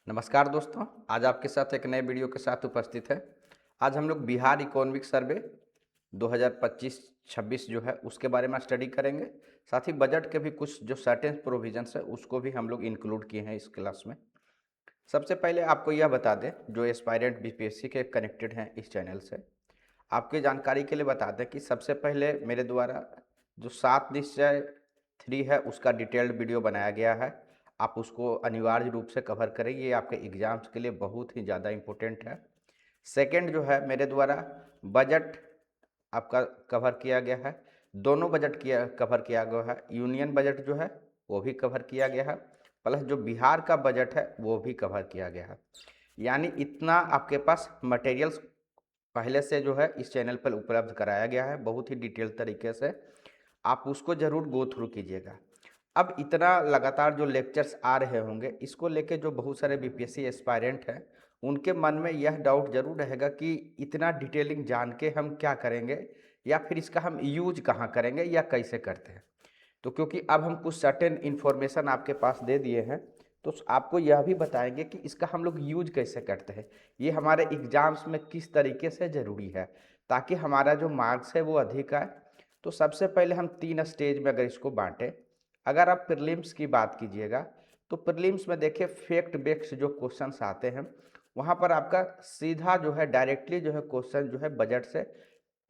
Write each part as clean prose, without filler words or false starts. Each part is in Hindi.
नमस्कार दोस्तों, आज आपके साथ एक नए वीडियो के साथ उपस्थित है। आज हम लोग बिहार इकोनॉमिक सर्वे 2025-26 जो है उसके बारे में स्टडी करेंगे। साथ ही बजट के भी कुछ जो सर्टेन प्रोविजंस है उसको भी हम लोग इंक्लूड किए हैं इस क्लास में। सबसे पहले आपको यह बता दें, जो एस्पायरेंट बीपीएससी के कनेक्टेड हैं इस चैनल से, आपकी जानकारी के लिए बता दें कि सबसे पहले मेरे द्वारा जो 7 निश्चय 3 है उसका डिटेल्ड वीडियो बनाया गया है। आप उसको अनिवार्य रूप से कवर करें, ये आपके एग्जाम्स के लिए बहुत ही ज़्यादा इम्पोर्टेंट है। सेकंड जो है मेरे द्वारा बजट आपका कवर किया गया है। दोनों बजट किया कवर किया गया है। यूनियन बजट जो है वो भी कवर किया गया है, प्लस जो बिहार का बजट है वो भी कवर किया गया है। यानी इतना आपके पास मटेरियल्स पहले से जो है इस चैनल पर उपलब्ध कराया गया है, बहुत ही डिटेल तरीके से। आप उसको ज़रूर गो थ्रू कीजिएगा। अब इतना लगातार जो लेक्चर्स आ रहे होंगे, इसको लेके जो बहुत सारे बीपीएससी एस्पायरेंट हैं उनके मन में यह डाउट ज़रूर रहेगा कि इतना डिटेलिंग जान के हम क्या करेंगे, या फिर इसका हम यूज कहाँ करेंगे या कैसे करते हैं। तो क्योंकि अब हम कुछ सर्टेन इन्फॉर्मेशन आपके पास दे दिए हैं, तो आपको यह भी बताएंगे कि इसका हम लोग यूज कैसे करते हैं, ये हमारे एग्जाम्स में किस तरीके से ज़रूरी है, ताकि हमारा जो मार्क्स है वो अधिक आए। तो सबसे पहले हम 3 स्टेज में अगर इसको बांटें, अगर आप प्रीलिम्स की बात कीजिएगा तो प्रीलिम्स में देखिए फैक्ट बेस्ड जो क्वेश्चंस आते हैं, वहाँ पर आपका सीधा जो है डायरेक्टली जो है क्वेश्चन जो है बजट से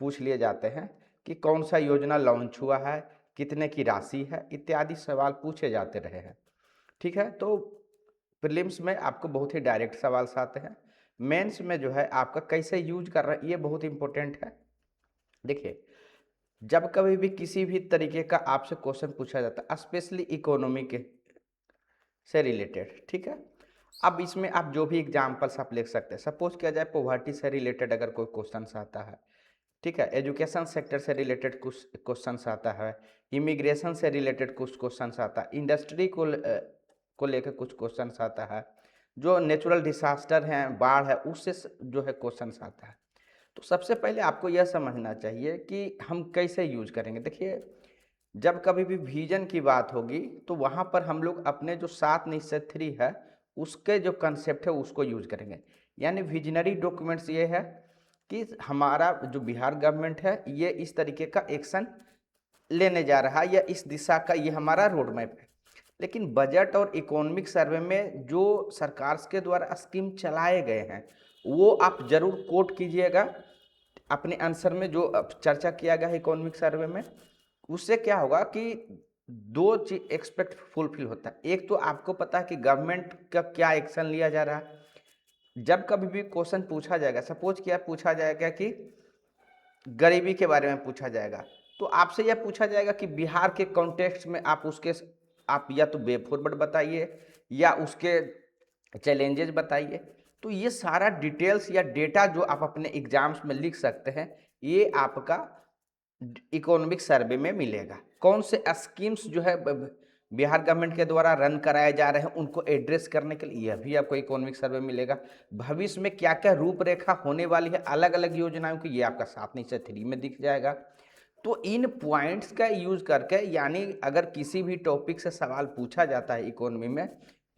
पूछ लिए जाते हैं कि कौन सा योजना लॉन्च हुआ है, कितने की राशि है, इत्यादि सवाल पूछे जाते रहे हैं। ठीक है, तो प्रीलिम्स में आपको बहुत ही डायरेक्ट सवाल आते हैं। मेंस में जो है आपका कैसे यूज कर रहा है ये बहुत इंपॉर्टेंट है। देखिए, जब कभी भी किसी भी तरीके का आपसे क्वेश्चन पूछा जाता है, स्पेशली इकोनॉमी के से रिलेटेड, ठीक है, अब इसमें आप जो भी एग्जाम्पल्स आप लिख सकते हैं। सपोज किया जाए पॉवर्टी से रिलेटेड अगर कोई क्वेश्चन आता है, ठीक है, एजुकेशन सेक्टर से रिलेटेड कुछ क्वेश्चंस आता है, इमिग्रेशन से रिलेटेड कुछ क्वेश्चंस आता है, इंडस्ट्री को लेकर कुछ क्वेश्चंस आता है, जो नेचुरल डिसास्टर हैं, बाढ़ है, उससे जो है क्वेश्चंस आता है। तो सबसे पहले आपको यह समझना चाहिए कि हम कैसे यूज करेंगे। देखिए, जब कभी भी विजन की बात होगी तो वहाँ पर हम लोग अपने जो 7 निश्चय 3 है उसके जो कंसेप्ट है उसको यूज करेंगे। यानी विजनरी डॉक्यूमेंट्स ये है कि हमारा जो बिहार गवर्नमेंट है ये इस तरीके का एक्शन लेने जा रहा है, या इस दिशा का ये हमारा रोड मैप है। लेकिन बजट और इकोनॉमिक सर्वे में जो सरकार के द्वारा स्कीम चलाए गए हैं वो आप जरूर कोट कीजिएगा अपने आंसर में। जो चर्चा किया गया है इकोनॉमिक सर्वे में, उससे क्या होगा कि 2 चीज एक्सपेक्ट फुलफिल होता है। एक तो आपको पता है कि गवर्नमेंट का क्या एक्शन लिया जा रहा है। जब कभी भी क्वेश्चन पूछा जाएगा, सपोज किया पूछा जाएगा कि गरीबी के बारे में पूछा जाएगा, तो आपसे यह पूछा जाएगा कि बिहार के कॉन्टेक्स्ट में आप या तो वे फॉरवर्ड बताइए या उसके चैलेंजेस बताइए। तो ये सारा डिटेल्स या डेटा जो आप अपने एग्जाम्स में लिख सकते हैं, ये आपका इकोनॉमिक सर्वे में मिलेगा। कौन से स्कीम्स जो है बिहार गवर्नमेंट के द्वारा रन कराए जा रहे हैं उनको एड्रेस करने के लिए, यह भी आपको इकोनॉमिक सर्वे मिलेगा। भविष्य में क्या क्या रूपरेखा होने वाली है अलग अलग योजनाओं की, ये आपका 7 निश्चय 3 में दिख जाएगा। तो इन पॉइंट्स का यूज करके, यानी अगर किसी भी टॉपिक से सवाल पूछा जाता है इकोनॉमी में,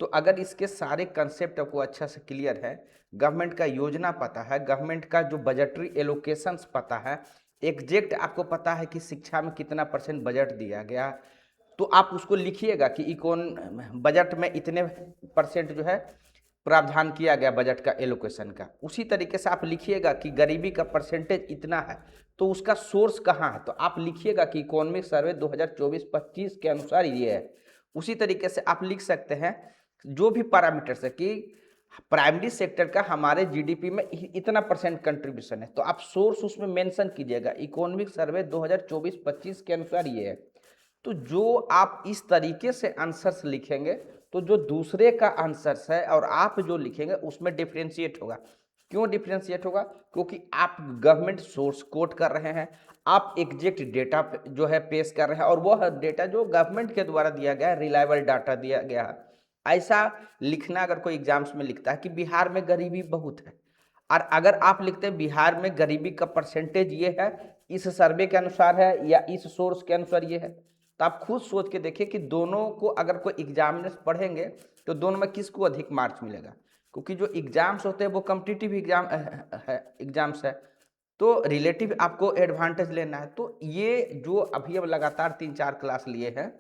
तो अगर इसके सारे कंसेप्ट आपको अच्छा से क्लियर है, गवर्नमेंट का योजना पता है, गवर्नमेंट का जो बजटरी एलोकेशंस पता है, एग्जैक्ट आपको पता है कि शिक्षा में कितना % बजट दिया गया, तो आप उसको लिखिएगा कि बजट में इतने % जो है प्रावधान किया गया बजट का एलोकेशन का। उसी तरीके से आप लिखिएगा कि गरीबी का परसेंटेज इतना है, तो उसका सोर्स कहाँ है, तो आप लिखिएगा कि इकोनॉमिक सर्वे 2024-25 के अनुसार ये है। उसी तरीके से आप लिख सकते हैं जो भी पैरामीटर्स है कि प्राइमरी सेक्टर का हमारे जीडीपी में इतना % कंट्रीब्यूशन है, तो आप सोर्स उसमें मेंशन कीजिएगा इकोनॉमिक सर्वे 2024-25 के अनुसार ये है। तो जो आप इस तरीके से आंसर्स लिखेंगे, तो जो दूसरे का आंसर्स है और आप जो लिखेंगे उसमें डिफरेंशिएट होगा। क्यों डिफरेंशिएट होगा? क्योंकि आप गवर्नमेंट सोर्स कोट कर रहे हैं, आप एग्जैक्ट डेटा जो है पेश कर रहे हैं, और वह डेटा जो गवर्नमेंट के द्वारा दिया गया है, रिलायबल डाटा दिया गया है। ऐसा लिखना अगर कोई एग्जाम्स में लिखता है कि बिहार में गरीबी बहुत है, और अगर आप लिखते हैं बिहार में गरीबी का % ये है, इस सर्वे के अनुसार है या इस सोर्स के अनुसार ये है, तो आप खुद सोच के देखिए कि दोनों को अगर कोई एग्जामिनर्स पढ़ेंगे तो दोनों में किसको अधिक मार्क्स मिलेगा, क्योंकि जो एग्जाम्स होते हैं वो कॉम्पिटिटिव एग्जाम्स है, तो रिलेटिव आपको एडवांटेज लेना है। तो ये जो अभी अब लगातार 3-4 क्लास लिए हैं,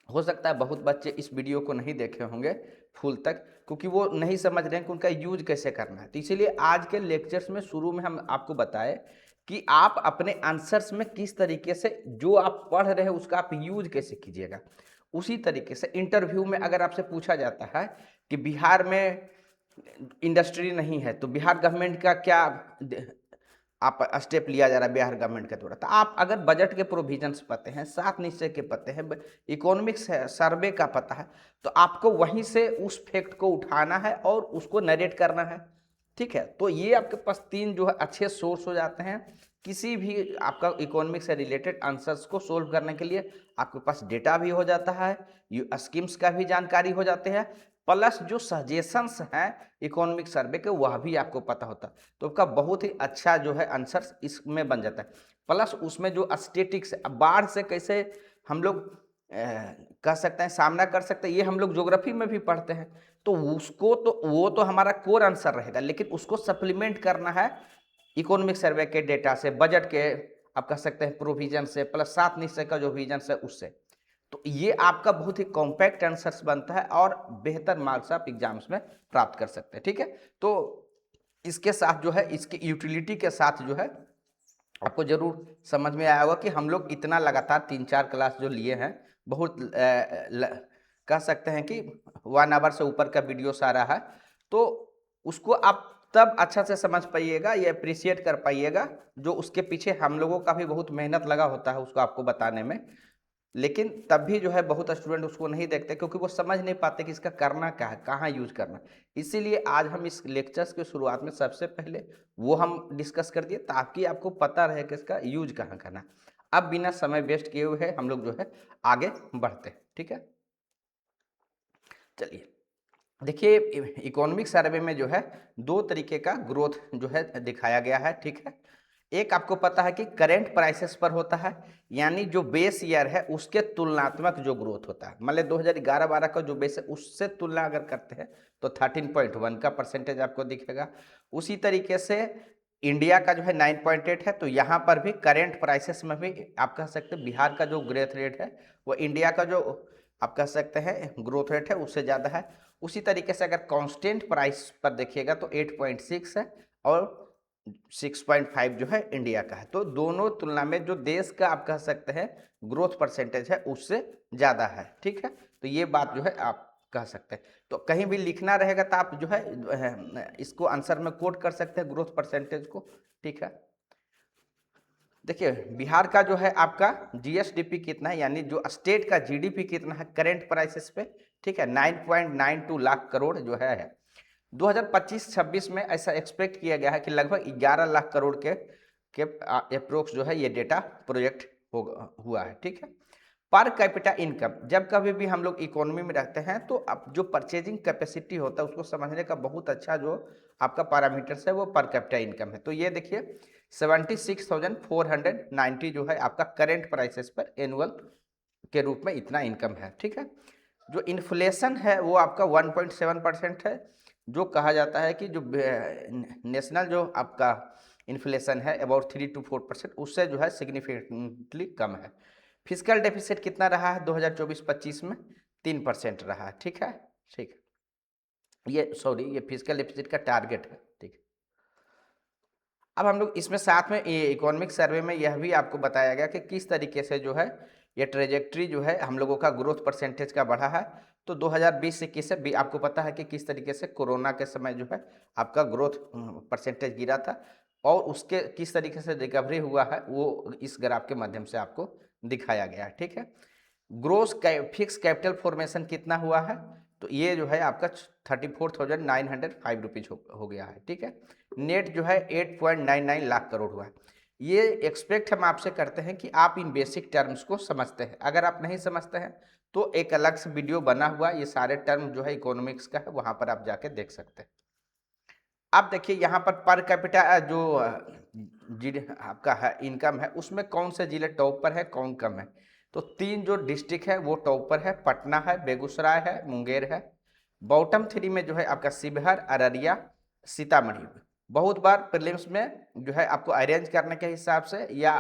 हो सकता है बहुत बच्चे इस वीडियो को नहीं देखे होंगे फुल तक, क्योंकि वो नहीं समझ रहे हैं कि उनका यूज कैसे करना है। तो इसीलिए आज के लेक्चर्स में शुरू में हम आपको बताए कि आप अपने आंसर्स में किस तरीके से जो आप पढ़ रहे हैं उसका आप यूज कैसे कीजिएगा। उसी तरीके से इंटरव्यू में अगर आपसे पूछा जाता है कि बिहार में इंडस्ट्री नहीं है तो बिहार गवर्नमेंट का क्या आप स्टेप लिया जा रहा है बिहार गवर्नमेंट के द्वारा, तो आप अगर बजट के प्रोविजंस पते हैं, 7 निश्चय के पते हैं, इकोनॉमिक्स सर्वे का पता है, तो आपको वहीं से उस फैक्ट को उठाना है और उसको नरेट करना है। ठीक है, तो ये आपके पास 3 जो है अच्छे सोर्स हो जाते हैं किसी भी आपका इकोनॉमिक्स से रिलेटेड आंसर्स को सोल्व करने के लिए। आपके पास डेटा भी हो जाता है, स्कीम्स का भी जानकारी हो जाते हैं, प्लस जो सजेशंस हैं इकोनॉमिक सर्वे के वह भी आपको पता होता है। तो आपका बहुत ही अच्छा जो है आंसर इसमें बन जाता है। प्लस उसमें जो स्टेटिक्स, बाढ़ से कैसे हम लोग कह सकते हैं सामना कर सकते हैं, ये हम लोग ज्योग्राफी में भी पढ़ते हैं। तो उसको तो वो तो हमारा कोर आंसर रहेगा, लेकिन उसको सप्लीमेंट करना है इकोनॉमिक सर्वे के डेटा से, बजट के आप कह सकते हैं प्रोविजन से, प्लस 7 निश्चय का जो विजन है उससे। तो ये आपका बहुत ही कॉम्पैक्ट आंसर्स बनता है और बेहतर मार्क्स आप एग्जाम्स में प्राप्त कर सकते हैं। ठीक है, तो इसके साथ जो है, इसकी यूटिलिटी के साथ जो है आपको जरूर समझ में आया होगा कि हम लोग इतना लगातार 3-4 क्लास जो लिए हैं, बहुत कह सकते हैं कि 1 आवर से ऊपर का वीडियो सारा है, तो उसको आप तब अच्छा से समझ पाइएगा, ये अप्रिशिएट कर पाइएगा जो उसके पीछे हम लोगों का भी बहुत मेहनत लगा होता है उसको आपको बताने में। लेकिन तब भी जो है बहुत स्टूडेंट उसको नहीं देखते, क्योंकि वो समझ नहीं पाते कि इसका करना क्या है, कहाँ यूज करना है। इसीलिए आज हम इस लेक्चर्स के शुरुआत में सबसे पहले वो हम डिस्कस कर दिए ताकि आपको पता रहे कि इसका यूज कहाँ करना है। अब बिना समय वेस्ट किए हुए हम लोग जो है आगे बढ़ते हैं। ठीक है, चलिए देखिए, इकोनॉमिक सर्वे में जो है 2 तरीके का ग्रोथ जो है दिखाया गया है। ठीक है, एक आपको पता है कि करेंट प्राइसेस पर होता है, यानी जो बेस ईयर है उसके तुलनात्मक जो ग्रोथ होता है, मतलब 2011-12 का जो बेस है उससे तुलना अगर करते हैं तो 13.1 का परसेंटेज आपको दिखेगा। उसी तरीके से इंडिया का जो है 9.8 है, तो यहाँ पर भी करेंट प्राइसेस में भी आप कह सकते हैं बिहार का जो ग्रोथ रेट है वो इंडिया का जो आप कह सकते हैं ग्रोथ रेट है उससे ज़्यादा है। उसी तरीके से अगर कांस्टेंट प्राइस पर देखिएगा तो 8.6 है और 6.5 जो है इंडिया का है। तो दोनों तुलना में जो देश का आप कह सकते हैं ग्रोथ परसेंटेज है उससे ज़्यादा है। ठीक है, तो ये बात जो है आप कह सकते हैं। तो कहीं भी लिखना रहेगा तो आप जो है इसको आंसर में कोट कर सकते हैं ग्रोथ परसेंटेज को। ठीक है, देखिए बिहार का जो है आपका जीएसडीपी कितना है, यानी जो स्टेट का जीडीपी कितना है करेंट प्राइसेस पे। ठीक है, 9.92 लाख करोड़ जो है 2025-26 में ऐसा एक्सपेक्ट किया गया है कि लगभग 11 लाख करोड़ के अप्रोक्स जो है ये डेटा प्रोजेक्ट हुआ है। ठीक है, पर कैपिटा इनकम, जब कभी भी हम लोग इकोनॉमी में रहते हैं तो अब जो परचेजिंग कैपेसिटी होता है उसको समझने का बहुत अच्छा जो आपका पैरामीटर्स है वो पर कैपिटा इनकम है। तो ये देखिए 76,490 जो है आपका करेंट प्राइसेस पर एनुअल के रूप में इतना इनकम है। ठीक है, जो इन्फ्लेशन है वो आपका 1.7% है, जो कहा जाता है कि जो नेशनल जो आपका इन्फ्लेशन है अबाउट 3 to 4%, उससे जो है सिग्निफिकेंटली कम है। फिजिकल डेफिसिट कितना रहा है 2024-25 में? 3% रहा है। ठीक है, ठीक है, ये सॉरी ये फिजिकल डेफिसिट का टारगेट है। ठीक है, अब हम लोग इसमें साथ में इकोनॉमिक सर्वे में यह भी आपको बताया गया कि किस तरीके से जो है ये ट्रेजेक्ट्री जो है हम लोगों का ग्रोथ परसेंटेज का बढ़ा है। तो 2020-21 से भी आपको पता है कि किस तरीके से कोरोना के समय जो है आपका ग्रोथ परसेंटेज गिरा था और उसके किस तरीके से रिकवरी हुआ है वो इस ग्राफ के माध्यम से आपको दिखाया गया है। ठीक है, ग्रोस फिक्स कैपिटल फॉर्मेशन कितना हुआ है? तो ये जो है आपका 34,905 रुपीज हो गया है। ठीक है, नेट जो है 8.99 लाख करोड़ हुआ है। ये एक्सपेक्ट हम आपसे करते हैं कि आप इन बेसिक टर्म्स को समझते हैं। अगर आप नहीं समझते हैं तो एक अलग से वीडियो बना हुआ, ये सारे टर्म जो है इकोनॉमिक्स का है, वहाँ पर आप जाके देख सकते हैं। अब देखिए यहाँ पर कैपिटा जो आपका है इनकम है उसमें कौन से जिले टॉप पर है कौन कम है। तो 3 जो डिस्ट्रिक्ट है वो टॉपर है, पटना है, बेगूसराय है, मुंगेर है। बॉटम 3 में जो है आपका शिवहर, अररिया, सीतामढ़ी। बहुत बार प्रीलिम्स में जो है आपको अरेंज करने के हिसाब से या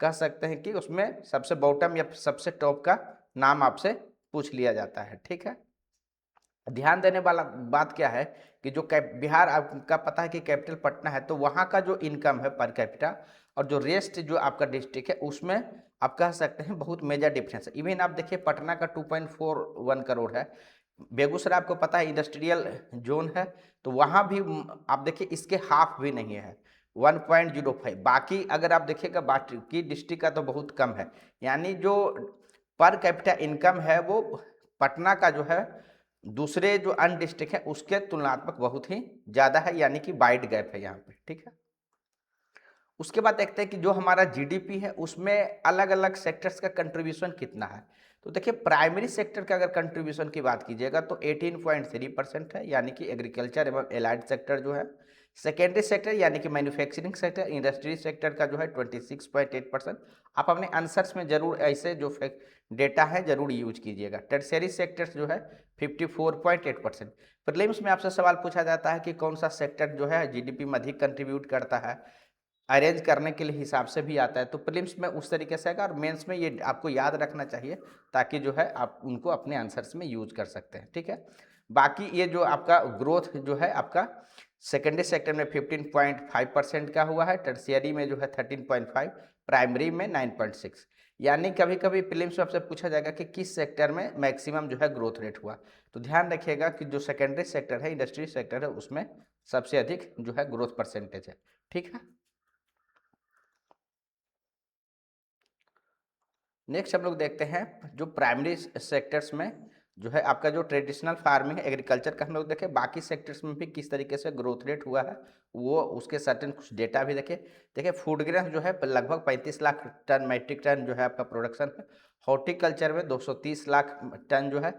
कह सकते हैं कि उसमें सबसे बॉटम या सबसे टॉप का नाम आपसे पूछ लिया जाता है, ठीक है। ध्यान देने वाला बात क्या है कि जो बिहार आपका पता है कि कैपिटल पटना है, तो वहाँ का जो इनकम है पर कैपिटा और जो रेस्ट जो आपका डिस्ट्रिक्ट है उसमें आप कह सकते हैं बहुत मेजर डिफरेंस है। इवन आप देखिए पटना का 2.41 करोड़ है, बेगूसराय आपको पता है इंडस्ट्रियल जोन है, तो वहाँ भी आप देखिए इसके हाफ भी नहीं है, 1.05। बाकी अगर आप देखिएगा बाकी डिस्ट्रिक्ट का तो बहुत कम है, यानी जो पर कैपिटा इनकम है वो पटना का जो है दूसरे जो अन्य डिस्ट्रिक्ट है उसके तुलनात्मक बहुत ही ज़्यादा है, यानी कि वाइड गैप है यहाँ पे, ठीक है। उसके बाद देखते हैं कि जो हमारा जीडीपी है उसमें अलग अलग सेक्टर्स का कंट्रीब्यूशन कितना है। तो देखिए प्राइमरी सेक्टर का अगर कंट्रीब्यूशन की बात कीजिएगा तो 18.3% है, यानी कि एग्रीकल्चर एवं एलाइड सेक्टर जो है। सेकेंडरी सेक्टर यानी कि मैन्युफैक्चरिंग सेक्टर, इंडस्ट्री सेक्टर का जो है 26.8%। आप अपने आंसर्स में जरूर ऐसे जो डेटा है जरूर यूज कीजिएगा। टर्शियरी सेक्टर्स जो है 54.8%। प्रीलिम्स में आपसे सवाल पूछा जाता है कि कौन सा सेक्टर जो है जीडीपी में अधिक कंट्रीब्यूट करता है, अरेंज करने के लिए हिसाब से भी आता है, तो प्रीलिम्स में उस तरीके से आएगा और मेंस में ये आपको याद रखना चाहिए ताकि जो है आप उनको अपने आंसर्स में यूज कर सकते हैं, ठीक है। बाकी ये जो आपका ग्रोथ जो है आपका सेकेंडरी सेक्टर में 15.5% का हुआ है, टर्शियरी में जो है 13.5, प्राइमरी में 9.6। यानी कभी कभी प्रीलिम्स में आपसे पूछा जाएगा कि किस सेक्टर में मैक्सिमम जो है ग्रोथ रेट हुआ, तो ध्यान रखिएगा कि जो सेकेंडरी सेक्टर है, इंडस्ट्री सेक्टर है, उसमें सबसे अधिक जो है ग्रोथ परसेंटेज है, ठीक है। नेक्स्ट हम लोग देखते हैं जो प्राइमरी सेक्टर्स में जो है आपका जो ट्रेडिशनल फार्मिंग है, एग्रीकल्चर का हम लोग देखें, बाकी सेक्टर्स में भी किस तरीके से ग्रोथ रेट हुआ है वो उसके सर्टेन कुछ डेटा भी देखें। देखिए फूड ग्रेन जो है लगभग 35 लाख टन मैट्रिक टन जो है आपका प्रोडक्शन है। हॉर्टिकल्चर में 230 लाख टन जो है।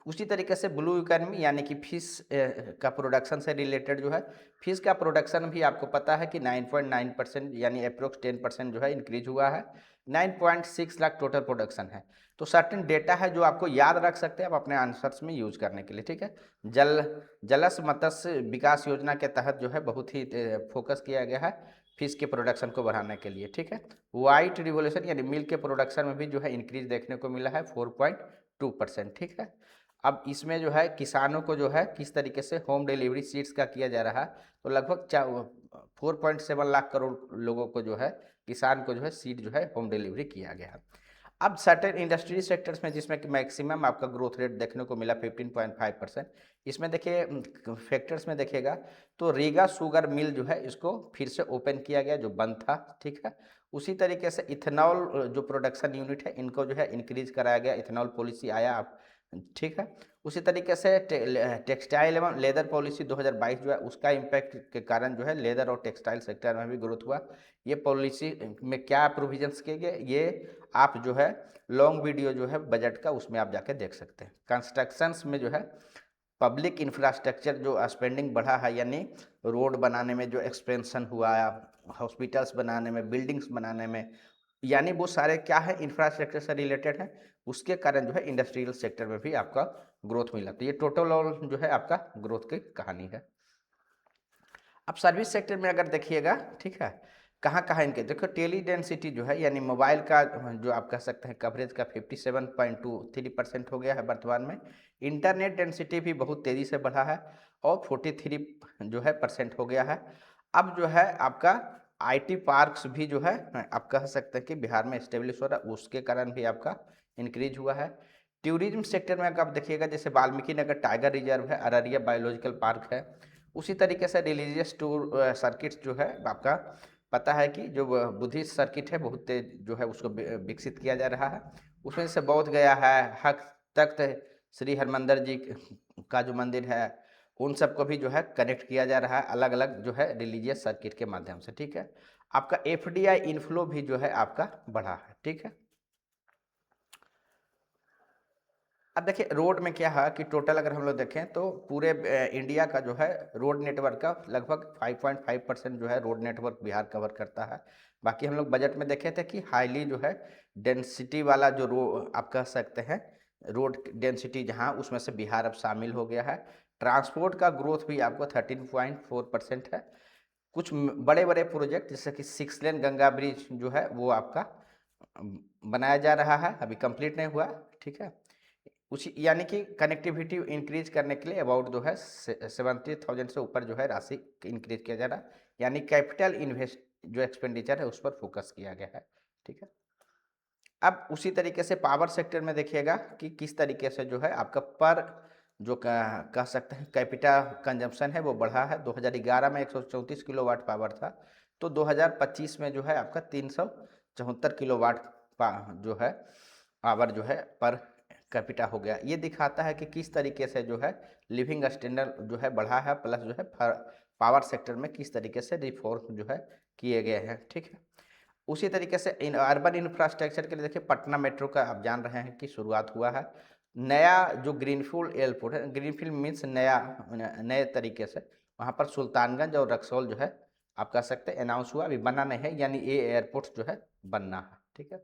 उसी तरीके से ब्लू इकोनॉमी यानी कि फिश का प्रोडक्शन से रिलेटेड जो है, फिश का प्रोडक्शन भी आपको पता है कि 9.9% यानी अप्रोक्स 10% जो है इंक्रीज हुआ है। 9.6 लाख टोटल प्रोडक्शन है। तो सर्टेन डेटा है जो आपको याद रख सकते हैं आप अपने आंसर्स में यूज करने के लिए, ठीक है। जलस मत्स्य विकास योजना के तहत जो है बहुत ही फोकस किया गया है फिश के प्रोडक्शन को बढ़ाने के लिए, ठीक है। व्हाइट रिवोल्यूशन यानी मिल्क के प्रोडक्शन में भी जो है इंक्रीज देखने को मिला है 4.2%, ठीक है। अब इसमें जो है किसानों को जो है किस तरीके से होम डिलीवरी सीड्स का किया जा रहा है, तो लगभग 4.7 लाख करोड़ लोगों को जो है किसान को जो है सीड जो है होम डिलीवरी किया गया है। अब सर्टेन इंडस्ट्री सेक्टर्स में जिसमें कि मैक्सिमम आपका ग्रोथ रेट देखने को मिला 15.5%। इसमें देखिए फैक्टर्स में देखिएगा तो रीगा शुगर मिल जो है इसको फिर से ओपन किया गया जो बंद था, ठीक है। उसी तरीके से इथेनॉल जो प्रोडक्शन यूनिट है इनको जो है इंक्रीज कराया गया, इथेनॉल पॉलिसी आया आप, ठीक है। उसी तरीके से टेक्सटाइल एवं लेदर पॉलिसी 2022 जो है उसका इम्पैक्ट के कारण जो है लेदर और टेक्सटाइल सेक्टर में भी ग्रोथ हुआ। ये पॉलिसी में क्या प्रोविजंस किए गए ये आप जो है लॉन्ग वीडियो जो है बजट का उसमें आप जाके देख सकते हैं। कंस्ट्रक्शंस में जो है पब्लिक इंफ्रास्ट्रक्चर जो स्पेंडिंग बढ़ा है, यानी रोड बनाने में जो एक्सपेंशन हुआ, हॉस्पिटल्स बनाने में, बिल्डिंग्स बनाने में, यानी वो सारे क्या है इंफ्रास्ट्रक्चर से रिलेटेड है, उसके कारण जो है इंडस्ट्रियल सेक्टर में भी आपका ग्रोथ मिला। तो ये टोटल और जो है आपका ग्रोथ की कहानी है। अब सर्विस सेक्टर में अगर देखिएगा, ठीक है, कहाँ कहाँ इनके देखो टेली डेंसिटी जो है यानी मोबाइल का जो आप कह सकते हैं कवरेज का 57.23% हो गया है वर्तमान में। इंटरनेट डेंसिटी भी बहुत तेज़ी से बढ़ा है और 43 जो है परसेंट हो गया है। अब जो है आपका आईटी पार्क्स भी जो है आप कह सकते हैं कि बिहार में इस्टेब्लिश हो रहा है, उसके कारण भी आपका इंक्रीज हुआ है। टूरिज्म सेक्टर में अगर आप देखिएगा जैसे वाल्मीकि नगर टाइगर रिजर्व है, अररिया बायोलॉजिकल पार्क है, उसी तरीके से रिलीजियस टूर सर्किट जो है आपका पता है कि जो बुद्धिस्ट सर्किट है बहुत तेज जो है उसको विकसित किया जा रहा है। उसमें से बौद्ध गया है, हक तख्त श्री हरमंदिर जी का जो मंदिर है, उन सबको भी जो है कनेक्ट किया जा रहा है अलग अलग जो है रिलीजियस सर्किट के माध्यम से, ठीक है। आपका एफडीआई इनफ्लो भी जो है आपका बढ़ा है, ठीक है। अब देखिए रोड में क्या है कि टोटल अगर हम लोग देखें तो पूरे इंडिया का जो है रोड नेटवर्क का लगभग 5.5% जो है रोड नेटवर्क बिहार कवर करता है। बाकी हम लोग बजट में देखे थे कि हाईली जो है डेंसिटी वाला जो आप कह सकते हैं रोड डेंसिटी जहां उसमें से बिहार अब शामिल हो गया है। ट्रांसपोर्ट का ग्रोथ भी आपको 13.4% है। कुछ बड़े बड़े प्रोजेक्ट जैसे कि 6 लेन गंगा ब्रिज जो है वो आपका बनाया जा रहा है, अभी कंप्लीट नहीं हुआ। ठीक है, उसी यानी कि कनेक्टिविटी इंक्रीज करने के लिए अबाउट जो है 70,000 से ऊपर जो है राशि इंक्रीज किया जा रहा है, यानी कैपिटल इन्वेस्ट जो एक्सपेंडिचर है उस पर फोकस किया गया है। ठीक है, अब उसी तरीके से पावर सेक्टर में देखिएगा कि किस तरीके से जो है आपका पर जो कह सकते हैं कैपिटा कंजम्पशन है वो बढ़ा है। 2011 में 134 किलोवाट पावर था, तो 2025 में जो है आपका 374 किलोवाट जो है पावर जो है पर कैपिटा हो गया। ये दिखाता है कि किस तरीके से जो है लिविंग स्टैंडर्ड जो है बढ़ा है, प्लस जो है पावर सेक्टर में किस तरीके से रिफॉर्म जो है किए गए हैं। ठीक है, उसी तरीके से इन अर्बन इंफ्रास्ट्रक्चर के लिए देखिए पटना मेट्रो का आप जान रहे हैं कि शुरुआत हुआ है। नया जो ग्रीनफील्ड एयरपोर्ट है, ग्रीनफील्ड मीन्स नया नए तरीके से वहाँ पर सुल्तानगंज और रक्सौल जो है आप कह सकते हैं अनाउंस हुआ, अभी बना नहीं है, यानी ये एयरपोर्ट जो है बनना है। ठीक है,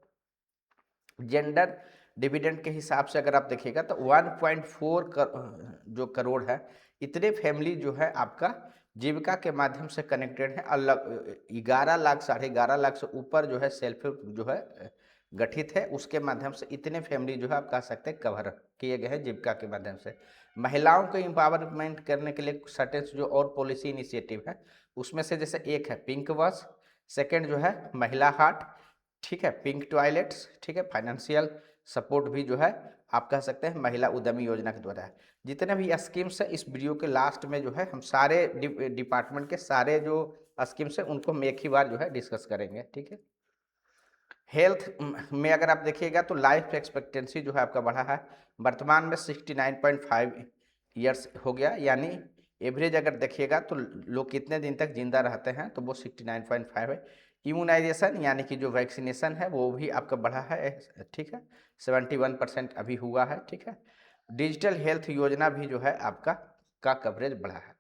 जेंडर डिविडेंड के हिसाब से अगर आप देखिएगा तो 1.4 जो करोड़ है, इतने फैमिली जो है आपका जीविका के माध्यम से कनेक्टेड है। अलग 11 लाख 11.5 लाख से ऊपर जो है सेल्फ जो है गठित है, उसके माध्यम से इतने फैमिली जो है आप कह सकते हैं कवर किए गए हैं जीविका के माध्यम से। महिलाओं को एम्पावरमेंट करने के लिए सर्टेन जो और पॉलिसी इनिशिएटिव है, उसमें से जैसे एक है पिंक बस, सेकेंड जो है महिला हाट, ठीक है, पिंक टॉयलेट्स, ठीक है, फाइनेंशियल सपोर्ट भी जो है आप कह सकते हैं महिला उद्यमी योजना के द्वारा है। जितने भी स्कीम्स है इस वीडियो के लास्ट में जो है हम सारे डिपार्टमेंट के सारे जो स्कीम्स है उनको हम एक ही बार जो है डिस्कस करेंगे। ठीक है, हेल्थ में अगर आप देखिएगा तो लाइफ एक्सपेक्टेंसी जो है आपका बढ़ा है, वर्तमान में 69.5 ईयर्स हो गया, यानी एवरेज अगर देखिएगा तो लोग कितने दिन तक जिंदा रहते हैं तो वो 69.5 है। इम्यूनाइजेशन यानी कि जो वैक्सीनेशन है वो भी आपका बढ़ा है। ठीक है, 71% अभी हुआ है। ठीक है, डिजिटल हेल्थ योजना भी जो है आपका का कवरेज बढ़ा है।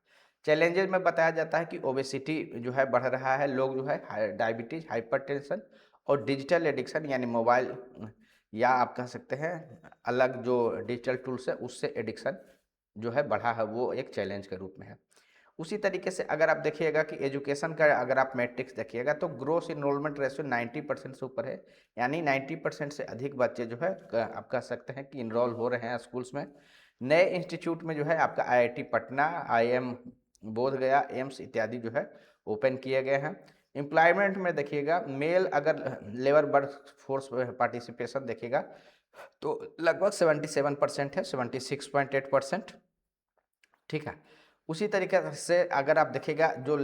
चैलेंजेस में बताया जाता है कि ओबेसिटी जो है बढ़ रहा है, लोग जो है डायबिटीज, हाइपरटेंशन और डिजिटल एडिक्शन यानी मोबाइल या आप कह सकते हैं अलग जो डिजिटल टूल्स है उससे एडिक्शन जो है बढ़ा है, वो एक चैलेंज के रूप में है। उसी तरीके से अगर आप देखिएगा कि एजुकेशन का अगर आप मैट्रिक्स देखिएगा तो ग्रोस इनरोलमेंट रेशियो 90% से ऊपर है, यानी 90% से अधिक बच्चे जो है आप कह सकते हैं कि इनरोल हो रहे हैं स्कूल्स में। नए इंस्टीट्यूट में जो है आपका IIT Patna, IIM Bodhgaya, AIIMS इत्यादि जो है ओपन किए गए हैं। एम्प्लॉयमेंट में देखिएगा मेल अगर लेबर वर्क फोर्स पार्टिसिपेशन देखिएगा तो लगभग 77% है, 76.8%। ठीक है, उसी तरीके से अगर आप देखिएगा जो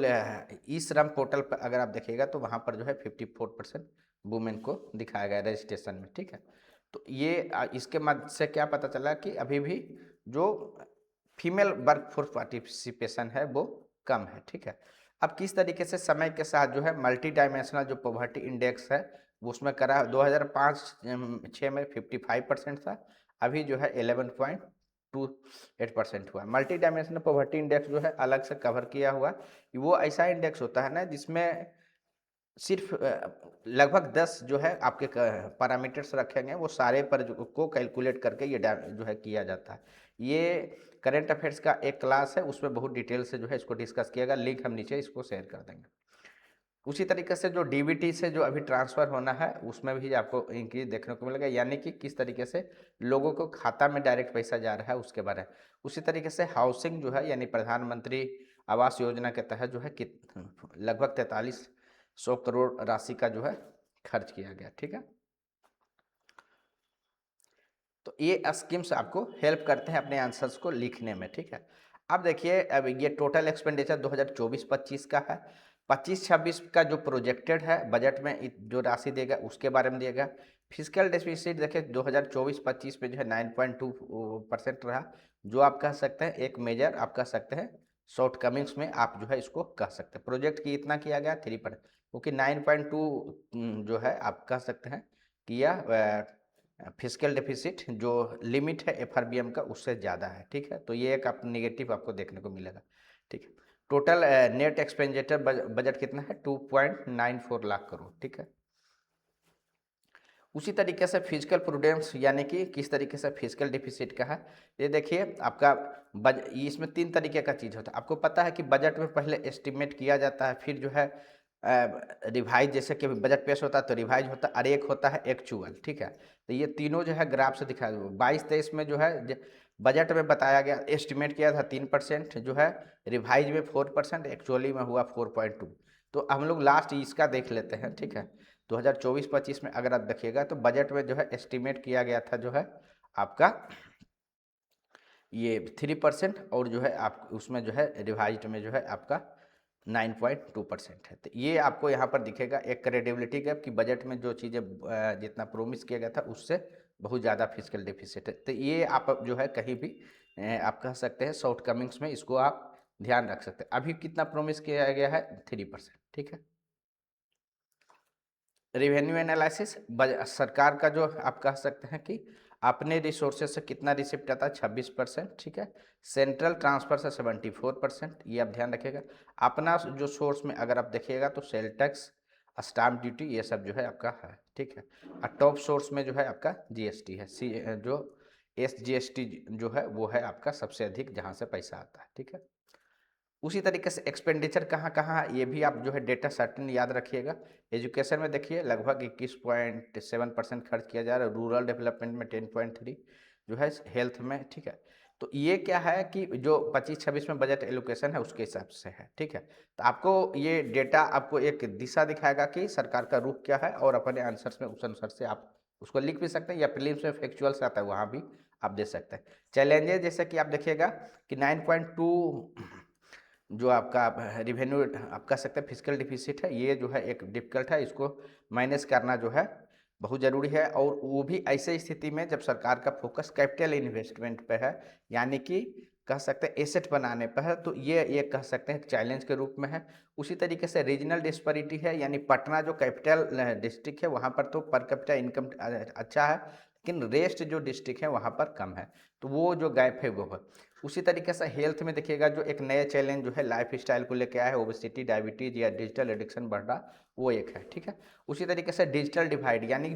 ई श्रम पोर्टल पर अगर आप देखिएगा तो वहाँ पर जो है 54% वुमेन को दिखाया गया रजिस्ट्रेशन में। ठीक है, तो ये इसके मध्य से क्या पता चला कि अभी भी जो फीमेल वर्क फोर्स पार्टिसिपेशन है वो कम है। ठीक है, अब किस तरीके से समय के साथ जो है मल्टी डायमेंशनल जो पॉवर्टी इंडेक्स है वो उसमें करा 2005-6 में 55% था, अभी जो है 11.28% हुआ। मल्टी डायमेंशनल पॉवर्टी इंडेक्स जो है अलग से कवर किया हुआ, वो ऐसा इंडेक्स होता है ना जिसमें सिर्फ लगभग 10 जो है आपके पैरामीटर्स रखे गए, वो सारे पर को कैलकुलेट करके ये जो है किया जाता है। ये करंट अफेयर्स का एक क्लास है, उसमें बहुत डिटेल से जो है इसको डिस्कस किया गया, लिंक हम नीचे इसको शेयर कर देंगे। उसी तरीके से जो डीबीटी से जो अभी ट्रांसफ़र होना है उसमें भी आपको इंक्रीज देखने को मिलेगा, यानी कि किस तरीके से लोगों को खाता में डायरेक्ट पैसा जा रहा है उसके बारे में। उसी तरीके से हाउसिंग जो है यानी प्रधानमंत्री आवास योजना के तहत जो है कि लगभग 4300 करोड़ राशि का जो है खर्च किया गया। ठीक है, तो ये स्कीम्स आपको हेल्प करते हैं अपने आंसर्स को लिखने में। ठीक है, अब देखिए अब ये टोटल एक्सपेंडिचर 2024-25 का है। 25-26 का जो प्रोजेक्टेड है बजट में जो राशि देगा उसके बारे में दिएगा। फिजिकल डेफिसिट देखिए 2024-25 में जो है 9.2% रहा, जो आप कह सकते हैं एक मेजर आप कह सकते हैं शॉर्ट कमिंग्स में आप जो है इसको कह सकते हैं। प्रोजेक्ट की इतना किया गया 3%, क्योंकि 9.2 जो है आप कह सकते हैं कि यह फिजिकल डेफिसिट जो लिमिट है एफआरबीएम का उससे ज़्यादा है, ठीक है। तो ये एक आप नेगेटिव आपको देखने को मिलेगा, ठीक है। टोटल नेट एक्सपेंडिचर बजट कितना है 2.94 लाख करोड़, ठीक है। उसी तरीके से फिजिकल प्रूडेंस यानी कि किस तरीके से फिजिकल डिफिसिट का है, ये देखिए आपका इसमें 3 तरीके का चीज़ होता है। आपको पता है कि बजट में पहले एस्टिमेट किया जाता है, फिर जो है रिवाइज, जैसे कि बजट पेश होता है तो रिवाइज होता है, और एक होता है एक्चुअल, ठीक है। तो ये तीनों जो है ग्राफ से दिखाया 22-23 में जो है बजट में बताया गया, एस्टिमेट किया था 3%, जो है रिवाइज में 4%, एक्चुअली में हुआ 4.2। तो हम लोग लास्ट इसका देख लेते हैं, ठीक है। 2024-25 में अगर आप देखिएगा तो बजट में जो है एस्टिमेट किया गया था जो है आपका ये 3%, और जो है आप उसमें जो है रिवाइज्ड में जो है आपका 9.2% है। तो ये आपको यहाँ पर दिखेगा एक क्रेडिबिलिटी गैप कि बजट में जो चीज़ें जितना प्रोमिस किया गया था उससे बहुत ज़्यादा फिजिकल डेफिसिट है। तो ये आप जो है कहीं भी आप कह सकते हैं शॉर्ट कमिंग्स में इसको आप ध्यान रख सकते हैं। अभी कितना प्रोमिस किया गया है 3%, ठीक है। रेवेन्यू एनालिसिस, सरकार का जो आप कह सकते हैं कि अपने रिसोर्सेज से कितना रिसिप्ट आता है 26%, ठीक है। सेंट्रल ट्रांसफर से 74%, ये आप ध्यान रखिएगा। अपना जो सोर्स में अगर आप देखिएगा तो सेल टैक्स, स्टाम्प ड्यूटी, ये सब जो है आपका है, ठीक है। और टॉप सोर्स में जो है आपका जीएसटी है, जो SGST जो है वो है आपका सबसे अधिक जहाँ से पैसा आता है, ठीक है। उसी तरीके से एक्सपेंडिचर कहाँ कहाँ है ये भी आप जो है डेटा सर्टेन याद रखिएगा। एजुकेशन में देखिए लगभग 21.7% खर्च किया जा रहा है, रूरल डेवलपमेंट में 10.3 जो है, हेल्थ में, ठीक है। तो ये क्या है कि जो 25-26 में बजट एलोकेशन है उसके हिसाब से है, ठीक है। तो आपको ये डेटा आपको एक दिशा दिखाएगा कि सरकार का रुख क्या है, और अपने आंसर्स में उस अनुसार से आप उसको लिख भी सकते हैं, या प्रीलिम्स में फैक्चुअल से आता है वहाँ भी आप दे सकते हैं। चैलेंजेस जैसे कि आप देखिएगा कि 9.2 जो आपका रिवेन्यू आप कह सकते हैं फिजिकल डिफिसिट है, ये जो है एक डिफिकल्ट है, इसको मैनेज करना जो है बहुत ज़रूरी है। और वो भी ऐसे स्थिति में जब सरकार का फोकस कैपिटल इन्वेस्टमेंट पे है, यानी कि कह सकते हैं एसेट बनाने पर है, तो ये कह सकते हैं चैलेंज के रूप में है। उसी तरीके से रीजनल डिस्पैरिटी है, यानी पटना जो कैपिटल डिस्ट्रिक्ट है वहाँ पर तो पर कैपिटा इनकम अच्छा है, लेकिन रेस्ट जो डिस्ट्रिक्ट है वहाँ पर कम है, तो वो जो गैप है वो है। उसी तरीके से हेल्थ में देखिएगा जो एक नया चैलेंज जो है लाइफ स्टाइल को लेकर आया है, ओबेसिटी, डायबिटीज या डिजिटल एडिक्शन बढ़ रहा, वो एक है, ठीक है। उसी तरीके से डिजिटल डिवाइड, यानी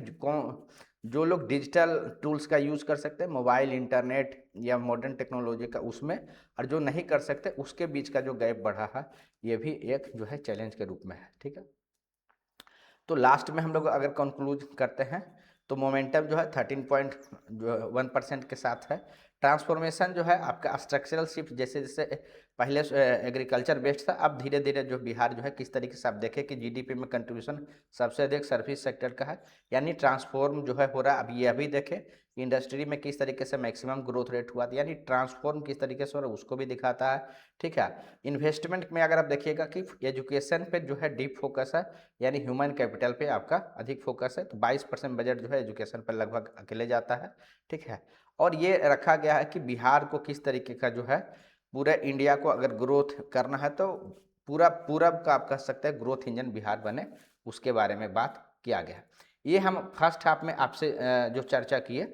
जो लोग डिजिटल टूल्स का यूज़ कर सकते हैं, मोबाइल, इंटरनेट या मॉडर्न टेक्नोलॉजी का, उसमें, और जो नहीं कर सकते उसके बीच का जो गैप बढ़ा है, ये भी एक जो है चैलेंज के रूप में है, ठीक है। तो लास्ट में हम लोग अगर कंक्लूज करते हैं तो मोमेंटम जो है 13.1% के साथ है। ट्रांसफॉर्मेशन जो है आपका स्ट्रक्चरल शिफ्ट, जैसे जैसे पहले एग्रीकल्चर बेस्ड था, अब धीरे धीरे जो बिहार जो है किस तरीके से आप देखें कि जीडीपी में कंट्रीब्यूशन सबसे अधिक सर्विस सेक्टर का है, यानी ट्रांसफॉर्म जो है हो रहा है। अब ये अभी देखें इंडस्ट्री में किस तरीके से मैक्सिमम ग्रोथ रेट हुआ था, यानी ट्रांसफॉर्म किस तरीके से हो रहा है उसको भी दिखाता है, ठीक है। इन्वेस्टमेंट में अगर आप देखिएगा कि एजुकेशन पे जो है डीप फोकस है, यानी ह्यूमन कैपिटल पे आपका अधिक फोकस है, तो 22% बजट जो है एजुकेशन पर लगभग अकेले जाता है, ठीक है। और ये रखा गया है कि बिहार को किस तरीके का जो है पूरे इंडिया को अगर ग्रोथ करना है तो पूरा पूरब का आप कह सकते हैं ग्रोथ इंजन बिहार बने, उसके बारे में बात किया गया है। ये हम फर्स्ट हाफ में आपसे जो चर्चा किए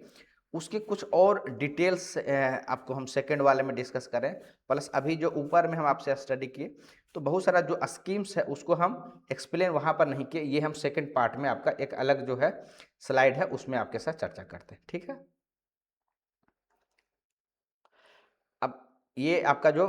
उसके कुछ और डिटेल्स आपको हम सेकंड वाले में डिस्कस करें, प्लस अभी जो ऊपर में हम आपसे स्टडी किए तो बहुत सारा जो स्कीम्स है उसको हम एक्सप्लेन वहाँ पर नहीं किए, ये हम सेकंड पार्ट में आपका एक अलग जो है स्लाइड है उसमें आपके साथ चर्चा करते हैं, ठीक है। अब ये आपका जो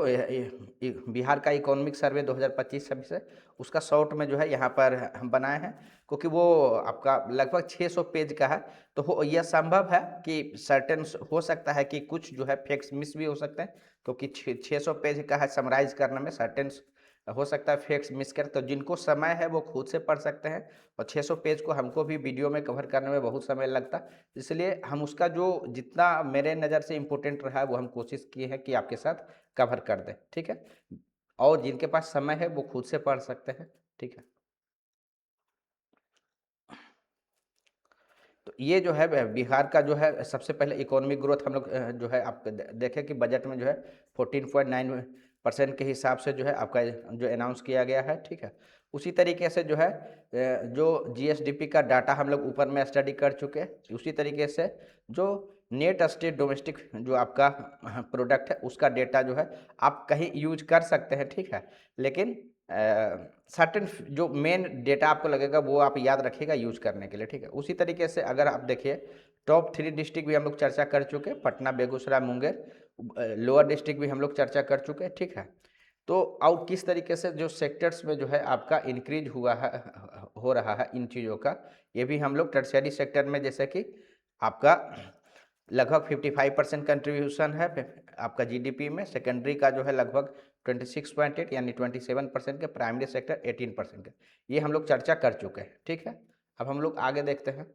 बिहार का इकोनॉमिक सर्वे 2025-26 है, उसका शॉर्ट में जो है यहाँ पर हम बनाए हैं, क्योंकि वो आपका लगभग 600 पेज का है। तो यह संभव है कि सर्टेन हो सकता है कि कुछ जो है फैक्ट्स मिस भी हो सकते हैं, क्योंकि 600 पेज का है, समराइज करने में सर्टेन हो सकता है फैक्ट्स मिस कर, तो जिनको समय है वो खुद से पढ़ सकते हैं। और 600 पेज को हमको भी वीडियो में कवर करने में बहुत समय लगता है, इसलिए हम उसका जो जितना मेरे नज़र से इम्पोर्टेंट रहा है वो हम कोशिश किए हैं कि आपके साथ कवर कर दें, ठीक है। और जिनके पास समय है वो खुद से पढ़ सकते हैं, ठीक है। तो ये जो है बिहार का जो है सबसे पहले इकोनॉमिक ग्रोथ हम लोग जो है आप देखें कि बजट में जो है 14.9 परसेंट के हिसाब से जो है आपका जो अनाउंस किया गया है, ठीक है। उसी तरीके से जो है जो जीएसडीपी का डाटा हम लोग ऊपर में स्टडी कर चुके हैं, उसी तरीके से जो नेट स्टेट डोमेस्टिक जो आपका प्रोडक्ट है उसका डेटा जो है आप कहीं यूज कर सकते हैं, ठीक है। लेकिन सर्टेन जो मेन डेटा आपको लगेगा वो आप याद रखिएगा यूज करने के लिए, ठीक है। उसी तरीके से अगर आप देखिए टॉप 3 डिस्ट्रिक्ट भी हम लोग चर्चा कर चुके हैं, पटना, बेगूसराय, मुंगेर। लोअर डिस्ट्रिक्ट भी हम लोग चर्चा कर चुके हैं, ठीक है। तो और किस तरीके से जो सेक्टर्स में जो है आपका इंक्रीज हुआ है, हो रहा है इन चीज़ों का, ये भी हम लोग टर्शियरी सेक्टर में जैसे कि आपका लगभग 55% कंट्रीब्यूशन है आपका जीडीपी में, सेकेंडरी का जो है लगभग 26.8 यानी 27% के, प्राइमरी सेक्टर 18% के, ये हम लोग चर्चा कर चुके हैं, ठीक है। अब हम लोग आगे देखते हैं,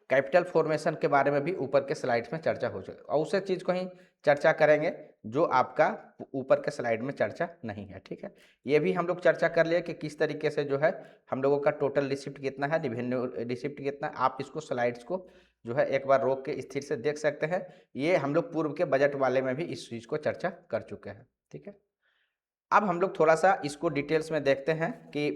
कैपिटल फॉर्मेशन के बारे में भी ऊपर के स्लाइड्स में चर्चा हो चुकी और उसे चीज़ को ही चर्चा करेंगे जो आपका ऊपर के स्लाइड में चर्चा नहीं है, ठीक है। ये भी हम लोग चर्चा कर लिए कि किस तरीके से जो है हम लोगों का टोटल रिसिप्ट कितना है, रिवेन्यू रिसिप्ट कितना है। आप इसको स्लाइड्स को जो है एक बार रोक के स्थिर से देख सकते हैं। ये हम लोग पूर्व के बजट वाले में भी इस चीज़ को चर्चा कर चुके हैं, ठीक है। अब हम लोग थोड़ा सा इसको डिटेल्स में देखते हैं कि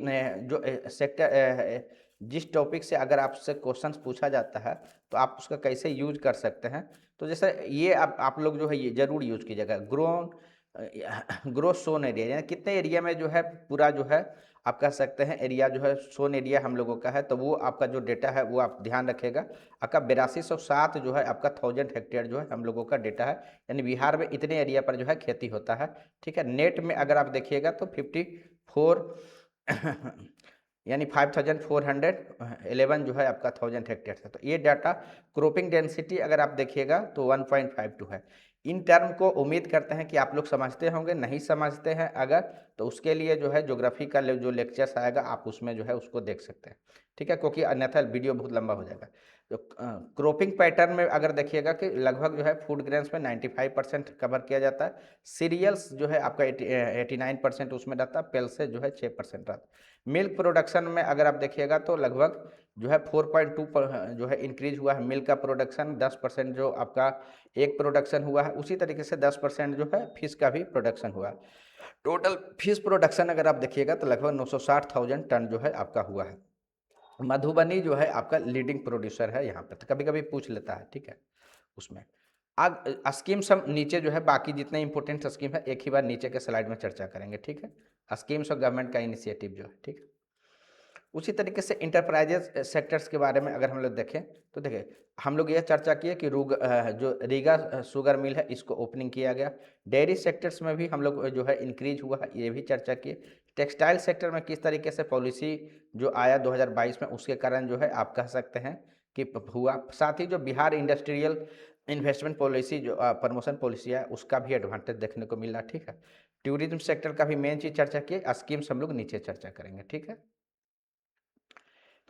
जो सेक्टर जिस टॉपिक से अगर आपसे क्वेश्चंस पूछा जाता है तो आप उसका कैसे यूज कर सकते हैं। तो जैसे ये आप लोग जो है ये जरूर यूज कीजिएगा, ग्रोथ सोन एरिया, यानी कितने एरिया में जो है पूरा जो है आप कह सकते हैं एरिया जो है सोन एरिया हम लोगों का है, तो वो आपका जो डेटा है वो आप ध्यान रखिएगा। आपका 8207 जो है आपका 1000 हेक्टेयर जो है हम लोगों का डेटा है, यानी बिहार में इतने एरिया पर जो है खेती होता है, ठीक है। नेट में अगर आप देखिएगा तो 54 यानी 5411 जो है आपका 1000 हेक्टेयर है। तो ये डाटा क्रॉपिंग डेंसिटी अगर आप देखिएगा तो 1.52 है। इन टर्म को उम्मीद करते हैं कि आप लोग समझते होंगे, नहीं समझते हैं अगर तो उसके लिए जो है ज्योग्राफी का जो लेक्चर्स आएगा आप उसमें जो है उसको देख सकते हैं, ठीक है, क्योंकि अन्यथा वीडियो बहुत लंबा हो जाएगा। तो क्रॉपिंग पैटर्न में अगर देखिएगा कि लगभग जो है फूड ग्रेन्स में 95% कवर किया जाता है, सीरियल्स जो है आपका 89% उसमें रहता है, पल्सेस जो है 6% रहता है। मिल्क प्रोडक्शन में अगर आप देखिएगा तो लगभग जो है 4.2 जो है इंक्रीज हुआ है मिल्क का प्रोडक्शन, 10% जो आपका एक प्रोडक्शन हुआ है, उसी तरीके से 10% जो है फिश का भी प्रोडक्शन हुआ है। टोटल फिश प्रोडक्शन अगर आप देखिएगा तो लगभग 960,000 टन जो है आपका हुआ है। मधुबनी जो है आपका लीडिंग प्रोड्यूसर है यहाँ पर, तो कभी कभी पूछ लेता है, ठीक है। उसमें आग स्कीम्स हम नीचे जो है बाकी जितने इंपॉर्टेंट स्कीम है एक ही बार नीचे के स्लाइड में चर्चा करेंगे, ठीक है। स्कीम्स और गवर्नमेंट का इनिशिएटिव जो है, ठीक है। उसी तरीके से इंटरप्राइजेज सेक्टर्स के बारे में अगर हम लोग देखें तो देखिए हम लोग यह चर्चा किए कि जो रीगा शुगर मिल है इसको ओपनिंग किया गया। डेयरी सेक्टर्स में भी हम लोग जो है इंक्रीज हुआ है, ये भी चर्चा किए। टेक्सटाइल सेक्टर में किस तरीके से पॉलिसी जो आया 2022 में उसके कारण जो है आप कह सकते हैं कि हुआ। साथ ही जो बिहार इंडस्ट्रियल इन्वेस्टमेंट पॉलिसी जो प्रमोशन पॉलिसी है उसका भी एडवांटेज देखने को मिला, ठीक है। टूरिज्म सेक्टर का भी मेन चीज़ चर्चा किए, स्कीम्स हम लोग नीचे चर्चा करेंगे, ठीक है।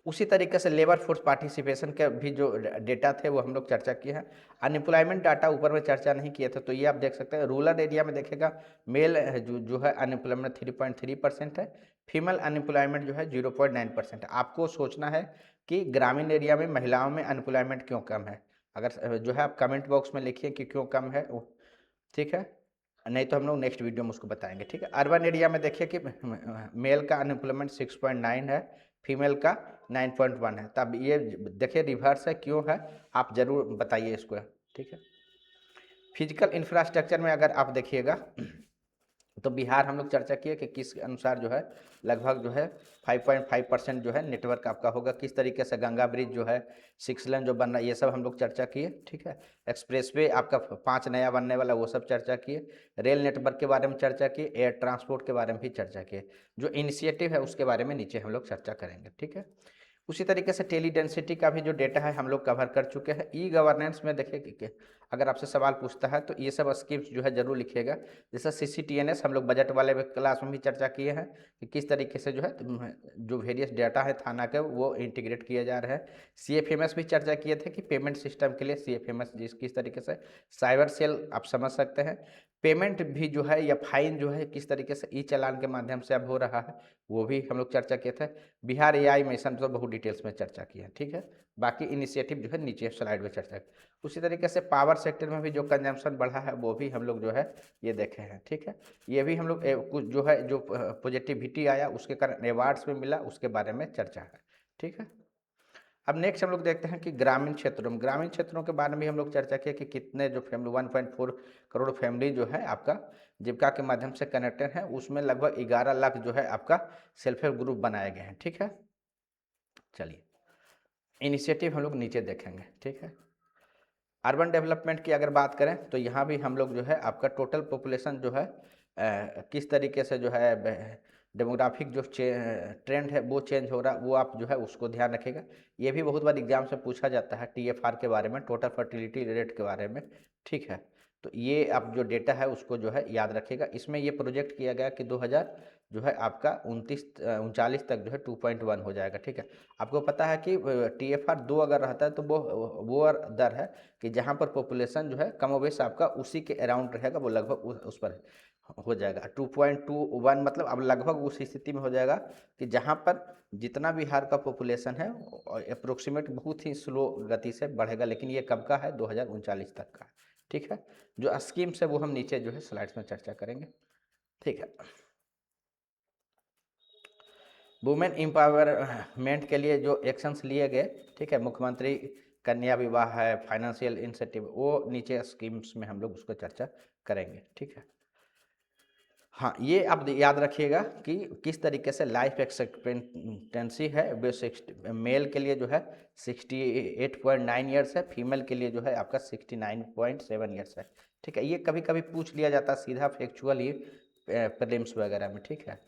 उसी तरीके से लेबर फोर्स पार्टिसिपेशन के भी जो डेटा थे वो हम लोग चर्चा किए हैं। अनएम्प्लॉयमेंट डाटा ऊपर में चर्चा नहीं किए थे, तो ये आप देख सकते हैं। रूरल एरिया में देखेगा मेल जो है अनएम्प्लॉयमेंट 3.3% है, फीमेल अनएम्प्लॉयमेंट जो है 0.9% है। आपको सोचना है कि ग्रामीण एरिया में महिलाओं में अनएम्प्लॉयमेंट क्यों कम है, अगर जो है आप कमेंट बॉक्स में लिखिए कि क्यों कम है, ठीक है। नहीं तो हम लोग नेक्स्ट वीडियो में उसको बताएंगे, ठीक है। अर्बन एरिया में देखिए कि मेल का अनएम्प्लॉयमेंट 6.9 है, फीमेल का 9.1 है। तब ये देखिए रिवर्स है, क्यों है आप जरूर बताइए इसको, ठीक है। फिजिकल इंफ्रास्ट्रक्चर में अगर आप देखिएगा तो बिहार हम लोग चर्चा किए कि किस अनुसार जो है लगभग जो है 5.5% जो है नेटवर्क आपका होगा। किस तरीके से गंगा ब्रिज जो है 6 लेन जो बन रहा है ये सब हम लोग चर्चा किए, ठीक है। एक्सप्रेसवे आपका 5 नया बनने वाला वो सब चर्चा किए। रेल नेटवर्क के बारे में चर्चा किए, एयर ट्रांसपोर्ट के बारे में भी चर्चा किए। जो इनिशिएटिव है उसके बारे में नीचे हम लोग चर्चा करेंगे, ठीक है। उसी तरीके से टेली डेंसिटी का भी जो डेटा है हम लोग कवर कर चुके हैं। ई गवर्नेंस में देखिए कि अगर आपसे सवाल पूछता है तो ये सब स्कीम्स जो है जरूर लिखिएगा। जैसे CCTNS हम लोग बजट वाले क्लास में भी चर्चा किए हैं कि किस तरीके से जो है जो वेरियस डेटा है थाना के वो इंटीग्रेट किए जा रहे हैं। CFMS भी चर्चा किए थे कि पेमेंट सिस्टम के लिए CFMS किस तरीके से, साइबर सेल आप समझ सकते हैं। पेमेंट भी जो है या फाइन जो है किस तरीके से ई चालान के माध्यम से अब हो रहा है वो भी हम लोग चर्चा किए थे। बिहार AI मिशन तो बहुत डिटेल्स में चर्चा की है, ठीक है। बाकी इनिशिएटिव जो है नीचे स्लाइड में चर्चा। उसी तरीके से पावर सेक्टर में भी जो कंजम्पशन बढ़ा है वो भी हम लोग जो है ये देखे हैं, ठीक है। ये भी हम लोग कुछ जो है जो पॉजिटिविटी आया उसके कारण अवार्ड्स में मिला, उसके बारे में चर्चा है, ठीक है। अब नेक्स्ट हम लोग देखते हैं कि ग्रामीण क्षेत्रों के बारे में भी हम लोग चर्चा किया कि कितने जो फैमिली 1.4 करोड़ फैमिली जो है आपका जीविका के माध्यम से कनेक्टेड है, उसमें लगभग 11 लाख जो है आपका सेल्फ हेल्प ग्रुप बनाए गए हैं, ठीक है। चलिए इनिशिएटिव हम लोग नीचे देखेंगे, ठीक है। अर्बन डेवलपमेंट की अगर बात करें तो यहाँ भी हम लोग जो है आपका टोटल पॉपुलेशन जो है किस तरीके से जो है डेमोग्राफिक जो ट्रेंड है वो चेंज हो रहा है, वो आप जो है उसको ध्यान रखिएगा। ये भी बहुत बार एग्जाम से पूछा जाता है TFR के बारे में, टोटल फर्टिलिटी रेट के बारे में, ठीक है। तो ये आप जो डेटा है उसको जो है याद रखिएगा। इसमें ये प्रोजेक्ट किया गया कि 2000 जो है आपका 39 तक जो है 2.1 हो जाएगा, ठीक है। आपको पता है कि TFR 2 अगर रहता है तो वो दर है कि जहाँ पर पॉपुलेशन जो है कमोबेश आपका उसी के अराउंड रहेगा, वो लगभग उस पर हो जाएगा। 2.21 मतलब अब लगभग उस स्थिति में हो जाएगा कि जहाँ पर जितना बिहार का पॉपुलेशन है अप्रोक्सीमेट बहुत ही स्लो गति से बढ़ेगा, लेकिन ये कब का है, 2039 तक का, ठीक है। जो स्कीम्स है वो हम नीचे जो है स्लाइड्स में चर्चा करेंगे, ठीक है। वुमेन एम्पावरमेंट के लिए जो एक्शंस लिए गए, ठीक है, मुख्यमंत्री कन्या विवाह है, फाइनेंशियल इंसेंटिव, वो नीचे स्कीम्स में हम लोग उसको चर्चा करेंगे, ठीक है। हाँ, ये आप याद रखिएगा कि किस तरीके से लाइफ एक्सपेक्टेंसी है वो मेल के लिए जो है 68.9 ईयर्स है, फीमेल के लिए जो है आपका 69.7 ईयर्स है, ठीक है। ये कभी कभी पूछ लिया जाता है सीधा फैक्चुअल ही प्रीलिम्स वगैरह में, ठीक है।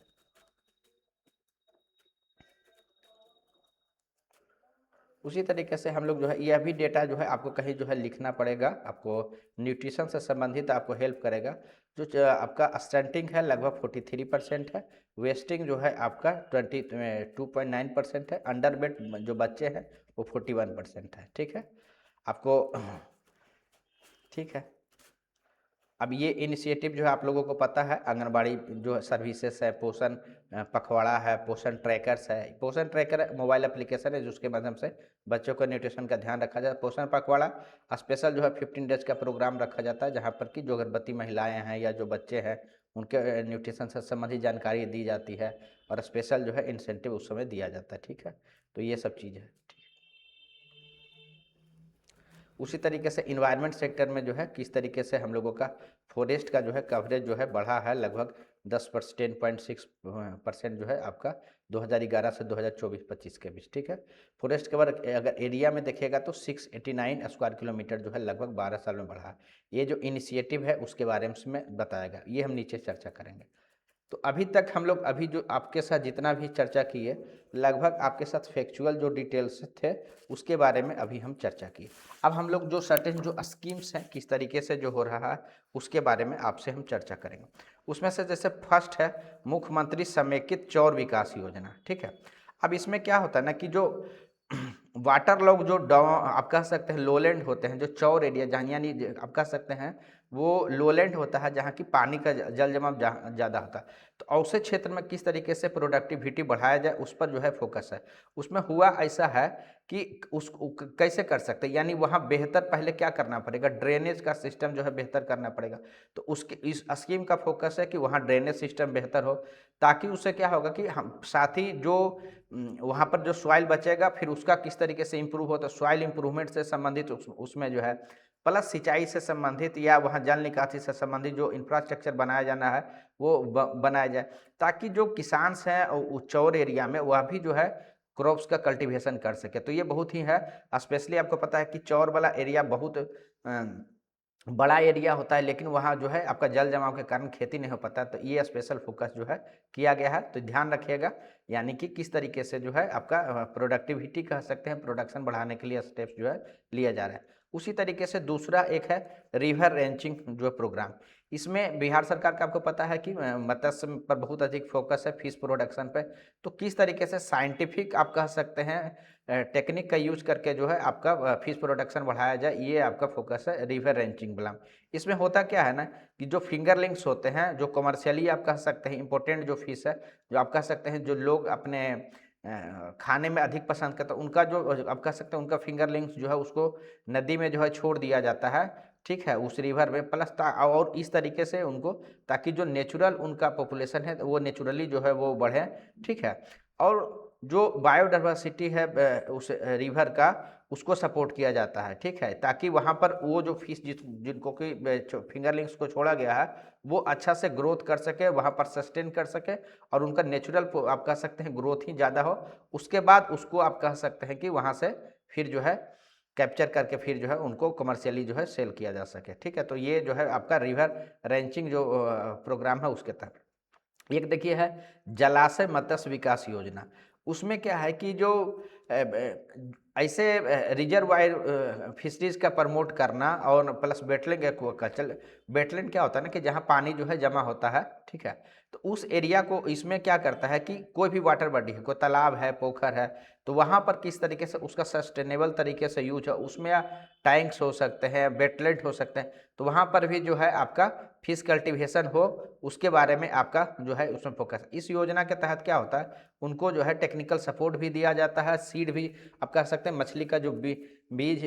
उसी तरीके से हम लोग जो है यह भी डेटा जो है आपको कहीं जो है लिखना पड़ेगा, आपको न्यूट्रिशन से संबंधित आपको हेल्प करेगा। जो आपका स्टंटिंग है लगभग 43% है, वेस्टिंग जो है आपका 22.9% है, अंडर वेट जो बच्चे हैं वो 41% है, ठीक है आपको, ठीक है। अब ये इनिशिएटिव जो है आप लोगों को पता है, आंगनबाड़ी जो सर्विसेज है, पोषण पखवाड़ा है, पोषण ट्रैकर्स है। पोषण ट्रैकर मोबाइल एप्लीकेशन है जिसके माध्यम से बच्चों का न्यूट्रिशन का ध्यान रखा जाता है। पोषण पखवाड़ा स्पेशल जो है 15 डेज का प्रोग्राम रखा जाता है, जहाँ पर कि जो गर्भवती महिलाएं हैं या जो बच्चे हैं उनके न्यूट्रिशन से संबंधित जानकारी दी जाती है और स्पेशल जो है इंसेंटिव उस समय दिया जाता है, ठीक है। तो ये सब चीज़ है। उसी तरीके से इन्वायरमेंट सेक्टर में जो है किस तरीके से हम लोगों का फॉरेस्ट का जो है कवरेज जो है बढ़ा है, लगभग 10% जो है आपका 2011 से 2024-25 के बीच, ठीक है। फॉरेस्ट कवर अगर एरिया में देखिएगा तो 689 स्क्वायर किलोमीटर जो है लगभग 12 साल में बढ़ा है। ये जो इनिशिएटिव है उसके बारे में बताएगा, ये हम नीचे चर्चा करेंगे। तो अभी तक हम लोग अभी जो आपके साथ जितना भी चर्चा किए, लगभग आपके साथ फैक्चुअल जो डिटेल्स थे उसके बारे में अभी हम चर्चा किए। अब हम लोग जो सर्टेन जो स्कीम्स हैं किस तरीके से जो हो रहा है उसके बारे में आपसे हम चर्चा करेंगे। उसमें से जैसे फर्स्ट है मुख्यमंत्री समेकित चौर विकास योजना, ठीक है। अब इसमें क्या होता है ना कि जो वाटर लॉग जो आप कह सकते हैं लोलैंड होते हैं, जो चौर एरिया जहाँ यानी आप कह सकते हैं वो लोलैंड होता है जहाँ की पानी का जल जमाव ज़्यादा होता है। तो ऐसे क्षेत्र में किस तरीके से प्रोडक्टिविटी बढ़ाया जाए उस पर जो है फोकस है। उसमें हुआ ऐसा है कि कैसे कर सकते हैं, यानी वहाँ बेहतर पहले क्या करना पड़ेगा, ड्रेनेज का सिस्टम जो है बेहतर करना पड़ेगा। तो उसके इस स्कीम का फोकस है कि वहाँ ड्रेनेज सिस्टम बेहतर हो, ताकि उससे क्या होगा कि हम साथ ही जो वहाँ पर जो सॉइल बचेगा फिर उसका किस तरीके से इम्प्रूव हो, तो सॉइल इम्प्रूवमेंट से संबंधित उसमें जो है प्लस सिंचाई से संबंधित या वहाँ जल निकासी से संबंधित जो इंफ्रास्ट्रक्चर बनाया जाना है वो बनाया जाए, ताकि जो किसान हैं चौर एरिया में वह भी जो है क्रॉप्स का कल्टीवेशन कर सके। तो ये बहुत ही है, स्पेशली आपको पता है कि चौर वाला एरिया बहुत बड़ा एरिया होता है, लेकिन वहाँ जो है आपका जल जमाव के कारण खेती नहीं हो पाता। तो ये स्पेशल फोकस जो है किया गया है, तो ध्यान रखिएगा। यानी कि किस तरीके से जो है आपका प्रोडक्टिविटी कह सकते हैं, प्रोडक्शन बढ़ाने के लिए स्टेप्स जो है लिया जा रहा है। उसी तरीके से दूसरा एक है रिवर रेंचिंग जो प्रोग्राम। इसमें बिहार सरकार का आपको पता है कि मत्स्य पर बहुत अधिक फोकस है, फिश प्रोडक्शन पे। तो किस तरीके से साइंटिफिक आप कह सकते हैं टेक्निक का यूज करके जो है आपका फिश प्रोडक्शन बढ़ाया जाए, ये आपका फोकस है रिवर रेंचिंग प्लान। इसमें होता क्या है ना कि जो फिंगरलिंग्स होते हैं, जो कमर्शियली आप कह सकते हैं इंपॉर्टेंट जो फिश है, जो आप कह सकते हैं जो लोग अपने खाने में अधिक पसंद करता है, उनका जो आप कह सकते हैं उनका फिंगरलिंग्स जो है उसको नदी में जो है छोड़ दिया जाता है, ठीक है, उस रिवर में प्लस और इस तरीके से उनको, ताकि जो नेचुरल उनका पॉपुलेशन है वो नेचुरली जो है वो बढ़े, ठीक है। और जो बायोडाइवर्सिटी है उस रिवर का, उसको सपोर्ट किया जाता है, ठीक है, ताकि वहाँ पर वो जो फिश जिनको कि फिंगरलिंग्स को छोड़ा गया है वो अच्छा से ग्रोथ कर सके, वहाँ पर सस्टेन कर सके और उनका नेचुरल आप कह सकते हैं ग्रोथ ही ज़्यादा हो। उसके बाद उसको आप कह सकते हैं कि वहाँ से फिर जो है कैप्चर करके फिर जो है उनको कमर्शियली जो है सेल किया जा सके, ठीक है। तो ये जो है आपका रिवर रेंचिंग जो प्रोग्राम है उसके तहत। एक देखिए है जलाशय मत्स्य विकास योजना। उसमें क्या है कि जो ऐसे रिजर्वायर फिशरीज का प्रमोट करना और प्लस वेटलैंड एक्वाकल्चर। वेटलैंड क्या होता है ना कि जहाँ पानी जो है जमा होता है, ठीक है, तो उस एरिया को इसमें क्या करता है कि कोई भी वाटर बॉडी है, कोई तालाब है, पोखर है, तो वहाँ पर किस तरीके से उसका सस्टेनेबल तरीके से यूज है, उसमें टैंक्स हो सकते हैं, वेटलैंड हो सकते हैं, तो वहाँ पर भी जो है आपका फिश कल्टीवेशन हो, उसके बारे में आपका जो है उसमें फोकस। इस योजना के तहत क्या होता है, उनको जो है टेक्निकल सपोर्ट भी दिया जाता है, सीड भी आप कह सकते हैं, मछली का जो बीज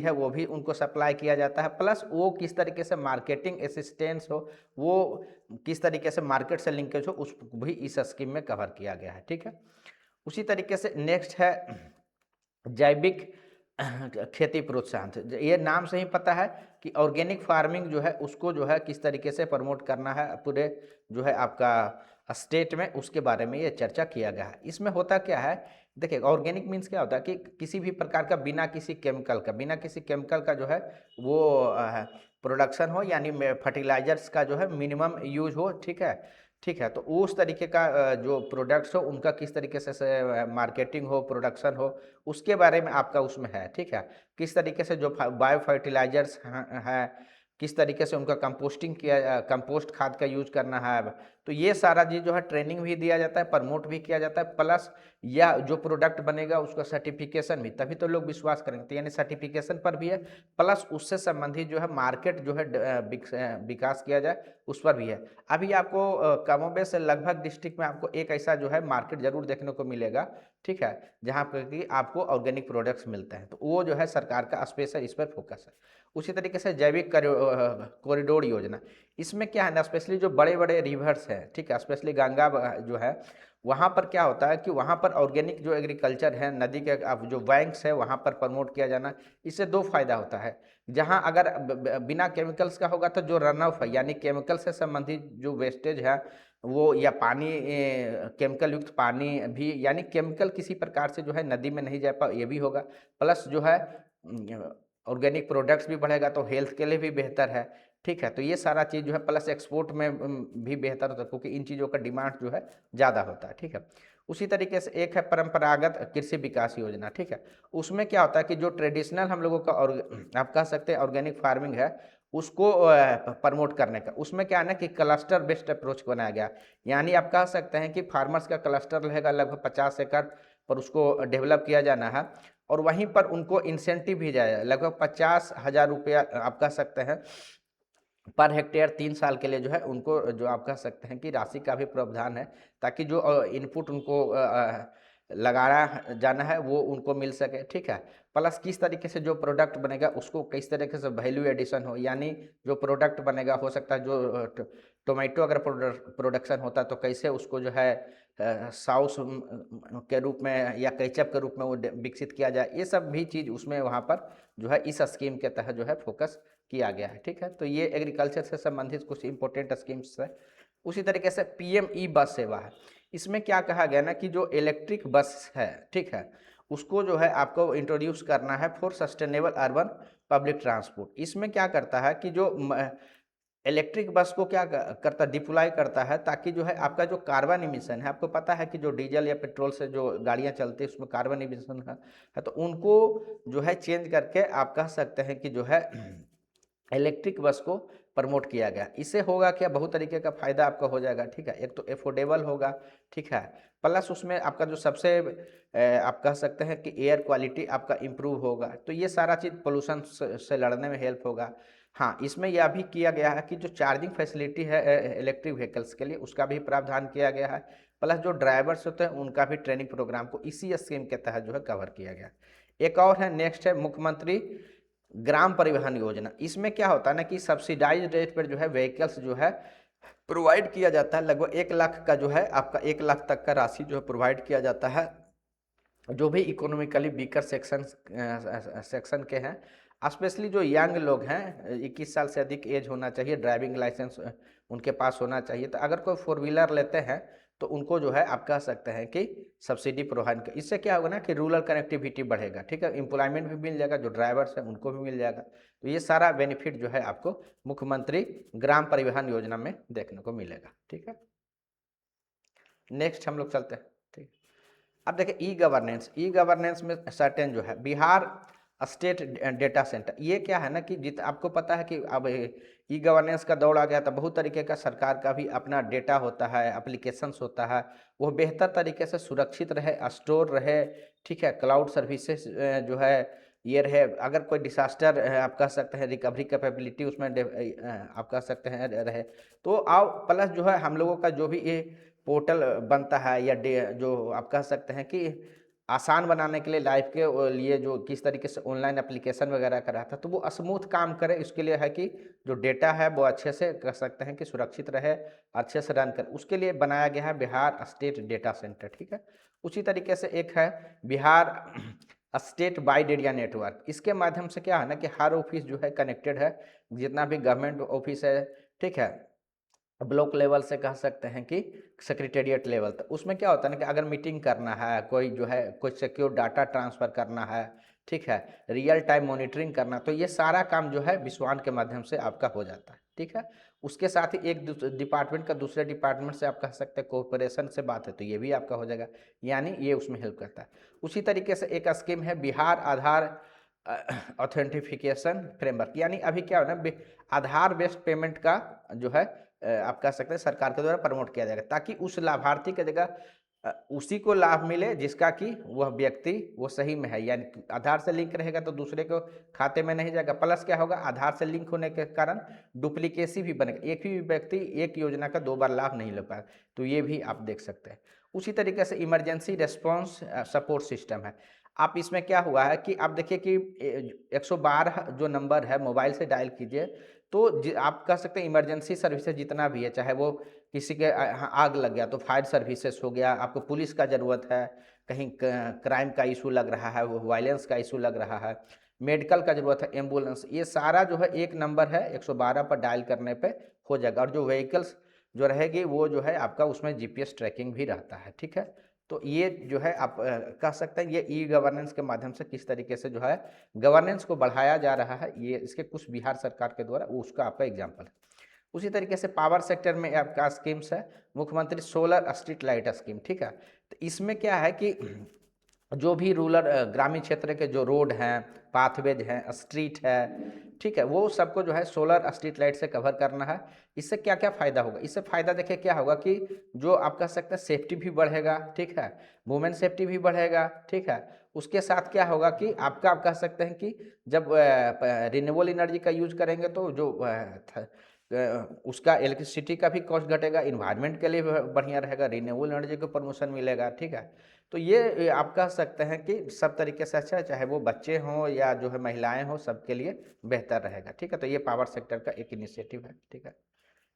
है वो भी उनको सप्लाई किया जाता है, प्लस वो किस तरीके से मार्केटिंग असिस्टेंस हो, वो किस तरीके से मार्केट से लिंकेज हो, उसको भी इस स्कीम में कवर किया गया है, ठीक है। उसी तरीके से नेक्स्ट है जैविक खेती प्रोत्साहन। ये नाम से ही पता है कि ऑर्गेनिक फार्मिंग जो है उसको जो है किस तरीके से प्रमोट करना है पूरे जो है आपका स्टेट में, उसके बारे में ये चर्चा किया गया है। इसमें होता क्या है, देखिए ऑर्गेनिक मीन्स क्या होता है कि किसी भी प्रकार का बिना किसी केमिकल का जो है वो प्रोडक्शन हो, यानी फर्टिलाइजर्स का जो है मिनिमम यूज हो, ठीक है, ठीक है। तो उस तरीके का जो प्रोडक्ट्स हो उनका किस तरीके से मार्केटिंग हो, प्रोडक्शन हो, उसके बारे में आपका उसमें है, ठीक है। किस तरीके से जो बायो फर्टिलाइजर्स हैं, किस तरीके से उनका कंपोस्टिंग किया, कंपोस्ट खाद का यूज करना है, तो ये सारा चीज़ जो है ट्रेनिंग भी दिया जाता है, प्रमोट भी किया जाता है, प्लस या जो प्रोडक्ट बनेगा उसका सर्टिफिकेशन भी, तभी तो लोग विश्वास करेंगे, तो यानी सर्टिफिकेशन पर भी है, प्लस उससे संबंधित जो है मार्केट जो है विकास किया जाए उस पर भी है। अभी आपको कमोबेश लगभग डिस्ट्रिक्ट में आपको एक ऐसा जो है मार्केट जरूर देखने को मिलेगा, ठीक है, जहाँ पर कि आपको ऑर्गेनिक प्रोडक्ट्स मिलते हैं, तो वो जो है सरकार का स्पेशल इस पर फोकस है। उसी तरीके से जैविक कॉरिडोर योजना, इसमें क्या है ना, स्पेशली जो बड़े बड़े रिवर्स हैं, ठीक है, स्पेशली गंगा जो है, वहाँ पर क्या होता है कि वहाँ पर ऑर्गेनिक जो एग्रीकल्चर है, नदी के अब जो बैंक्स है वहाँ पर प्रमोट किया जाना, इससे दो फायदा होता है। जहाँ अगर बिना केमिकल्स का होगा तो जो रन ऑफ है, यानी केमिकल से संबंधित जो वेस्टेज है वो, या पानी केमिकल युक्त पानी भी, यानी केमिकल किसी प्रकार से जो है नदी में नहीं जा पा, ये भी होगा, प्लस जो है ऑर्गेनिक प्रोडक्ट्स भी बढ़ेगा तो हेल्थ के लिए भी बेहतर है, ठीक है। तो ये सारा चीज़ जो है प्लस एक्सपोर्ट में भी बेहतर होता है, क्योंकि इन चीज़ों का डिमांड जो है ज़्यादा होता है, ठीक है। उसी तरीके से एक है परंपरागत कृषि विकास योजना, ठीक है। उसमें क्या होता है कि जो ट्रेडिशनल हम लोगों का, और आप कह सकते हैं ऑर्गेनिक फार्मिंग है, उसको प्रमोट करने का, उसमें क्या है ना कि क्लस्टर बेस्ड अप्रोच बनाया गया, यानी आप कह सकते हैं कि फार्मर्स का क्लस्टर रहेगा लगभग 50 एकड़ पर, उसको डेवलप किया जाना है, और वहीं पर उनको इंसेंटिव भी जाएगा लगभग 50,000 रुपया आप कह सकते हैं पर हेक्टेयर 3 साल के लिए, जो है उनको जो आप कह सकते हैं कि राशि का भी प्रावधान है, ताकि जो इनपुट उनको लगाना जाना है वो उनको मिल सके, ठीक है। प्लस किस तरीके से जो प्रोडक्ट बनेगा उसको किस तरीके से वैल्यू एडिशन हो, यानी जो प्रोडक्ट बनेगा, हो सकता है जो टोमेटो अगर प्रोडक्शन होता है तो कैसे उसको जो है सॉस के रूप में या केचप के रूप में वो विकसित किया जाए, ये सब भी चीज़ उसमें वहाँ पर जो है इस स्कीम के तहत जो है फोकस किया गया है, ठीक है। तो ये एग्रीकल्चर से संबंधित कुछ इंपॉर्टेंट स्कीम्स है। उसी तरीके से पीएम ई बस सेवा है, इसमें क्या कहा गया ना कि जो इलेक्ट्रिक बस है, ठीक है, उसको जो है आपको इंट्रोड्यूस करना है for sustainable urban public transport. इसमें क्या करता है कि जो इलेक्ट्रिक बस को क्या करता डिप्लॉय करता है, ताकि जो है आपका जो कार्बन इमिशन है, आपको पता है कि जो डीजल या पेट्रोल से जो गाड़ियां चलती है उसमें कार्बन इमिशन है, तो उनको जो है चेंज करके आप कह सकते हैं कि जो है इलेक्ट्रिक बस को प्रमोट किया गया। इससे होगा क्या, बहुत तरीके का फायदा आपका हो जाएगा, ठीक है। एक तो एफोर्डेबल होगा, ठीक है, प्लस उसमें आपका जो सबसे आप कह सकते हैं कि एयर क्वालिटी आपका इम्प्रूव होगा, तो ये सारा चीज़ पोल्यूशन से लड़ने में हेल्प होगा। हाँ, इसमें यह भी किया गया है कि जो चार्जिंग फैसिलिटी है इलेक्ट्रिक व्हीकल्स के लिए उसका भी प्रावधान किया गया है, प्लस जो ड्राइवर्स होते हैं उनका भी ट्रेनिंग प्रोग्राम को इसी स्कीम के तहत जो है कवर किया गया। एक और है, नेक्स्ट है मुख्यमंत्री ग्राम परिवहन योजना। इसमें क्या होता है ना कि सब्सिडाइज रेट पर जो है व्हीकल्स जो है प्रोवाइड किया जाता है। लगभग 1 लाख का जो है आपका 1 लाख तक का राशि जो है प्रोवाइड किया जाता है। जो भी इकोनॉमिकली वीकर सेक्शन के हैं, स्पेशली जो यंग लोग हैं, 21 साल से अधिक एज होना चाहिए, ड्राइविंग लाइसेंस उनके पास होना चाहिए। तो अगर कोई 4 व्हीलर लेते हैं तो उनको जो है आप कह सकते हैं कि सब्सिडी प्रोवाइड कर। इससे क्या होगा ना कि रूरल कनेक्टिविटी बढ़ेगा, ठीक है, एम्प्लॉयमेंट भी मिल जाएगा, जो ड्राइवर्स हैं उनको भी मिल जाएगा। तो ये सारा बेनिफिट जो है आपको मुख्यमंत्री ग्राम परिवहन योजना में देखने को मिलेगा, ठीक है। नेक्स्ट हम लोग चलते हैं, ठीक। अब देखिए ई गवर्नेंस में सर्टेन जो है बिहार स्टेट डेटा सेंटर, ये क्या है ना कि जित आपको पता है कि अब ई गवर्नेंस का दौर आ गया, तो बहुत तरीके का सरकार का भी अपना डेटा होता है, एप्लीकेशंस होता है, वो बेहतर तरीके से सुरक्षित रहे, स्टोर रहे, ठीक है। क्लाउड सर्विसेज जो है ये रहे, अगर कोई डिसास्टर आप कह सकते हैं रिकवरी कैपेबिलिटी उसमें आप कह सकते हैं रहे। तो आओ प्लस जो है हम लोगों का जो भी ये पोर्टल बनता है या जो आप कह सकते हैं कि आसान बनाने के लिए लाइफ के लिए जो किस तरीके से ऑनलाइन एप्लीकेशन वगैरह का रहता है, तो वो स्मूथ काम करे, इसके लिए है कि जो डेटा है वो अच्छे से कह सकते हैं कि सुरक्षित रहे, अच्छे से रन कर, उसके लिए बनाया गया है बिहार स्टेट डेटा सेंटर, ठीक है। उसी तरीके से एक है Bihar state wide area network. इसके माध्यम से क्या है ना कि हर ऑफिस जो है कनेक्टेड है, जितना भी गवर्नमेंट ऑफिस है, ठीक है, ब्लॉक लेवल से कह सकते हैं कि सेक्रेटेरिएट लेवल तक। उसमें क्या होता है ना कि अगर मीटिंग करना है, कोई जो है कोई सिक्योर डाटा ट्रांसफ़र करना है, ठीक है, रियल टाइम मॉनिटरिंग करना, तो ये सारा काम जो है विश्वान के माध्यम से आपका हो जाता है, ठीक है। उसके साथ ही एक डिपार्टमेंट का दूसरे डिपार्टमेंट से आप कह सकते हैं कोऑपरेशन से बात है, तो ये भी आपका हो जाएगा, यानी ये उसमें हेल्प करता है। उसी तरीके से एक स्कीम है बिहार आधार ऑथेंटिफिकेशन फ्रेमवर्क, यानी अभी क्या हो ना आधार बेस्ड पेमेंट का जो है आप कह सकते हैं सरकार के द्वारा प्रमोट किया जाएगा, ताकि उस लाभार्थी की जगह उसी को लाभ मिले जिसका कि वह व्यक्ति वो सही में है, यानी आधार से लिंक रहेगा तो दूसरे को खाते में नहीं जाएगा। प्लस क्या होगा, आधार से लिंक होने के कारण डुप्लीकेसी भी बनेगा, एक ही व्यक्ति एक योजना का 2 बार लाभ नहीं ले पाएगा, तो ये भी आप देख सकते हैं। उसी तरीके से इमरजेंसी रेस्पॉन्स सपोर्ट सिस्टम है। आप इसमें क्या हुआ है कि आप देखिए कि 112 जो नंबर है मोबाइल से डायल कीजिए, तो आप कह सकते हैं इमरजेंसी सर्विसेज जितना भी है, चाहे वो किसी के आग लग गया तो फायर सर्विसेज हो गया, आपको पुलिस का ज़रूरत है, कहीं क्राइम का इशू लग रहा है, वो वायलेंस का इशू लग रहा है, मेडिकल का ज़रूरत है, एम्बुलेंस, ये सारा जो है एक नंबर है 112 पर डायल करने पे हो जाएगा। और जो व्हीकल्स जो रहेगी वो जो है आपका उसमें जीपीएस ट्रैकिंग भी रहता है, ठीक है। तो ये जो है आप कह सकते हैं ये ई गवर्नेंस के माध्यम से किस तरीके से जो है गवर्नेंस को बढ़ाया जा रहा है, ये इसके कुछ बिहार सरकार के द्वारा उसका आपका एग्जाम्पल है। उसी तरीके से पावर सेक्टर में आपका स्कीम्स है मुख्यमंत्री सोलर स्ट्रीट लाइट स्कीम, ठीक है। तो इसमें क्या है कि जो भी रूरल ग्रामीण क्षेत्र के जो रोड हैं, पाथवेज हैं, स्ट्रीट है, ठीक है, वो सबको जो है सोलर स्ट्रीट लाइट से कवर करना है। इससे क्या क्या फ़ायदा होगा, इससे फ़ायदा देखिए क्या होगा कि जो आप कह सकते हैं सेफ्टी भी बढ़ेगा, ठीक है, वुमेन सेफ्टी भी बढ़ेगा, ठीक है। उसके साथ क्या होगा कि आपका आप कह सकते हैं कि जब रिन्यूएबल एनर्जी का यूज करेंगे तो जो उसका इलेक्ट्रिसिटी का भी कॉस्ट घटेगा, इन्वायरमेंट के लिए बढ़िया रहेगा, रिन्यूएबल एनर्जी को प्रमोशन मिलेगा, ठीक है। तो ये आप कह सकते हैं कि सब तरीके से अच्छा है, चाहे वो बच्चे हों या जो है महिलाएं हों, सबके लिए बेहतर रहेगा, ठीक है। तो ये पावर सेक्टर का एक इनिशिएटिव है, ठीक है।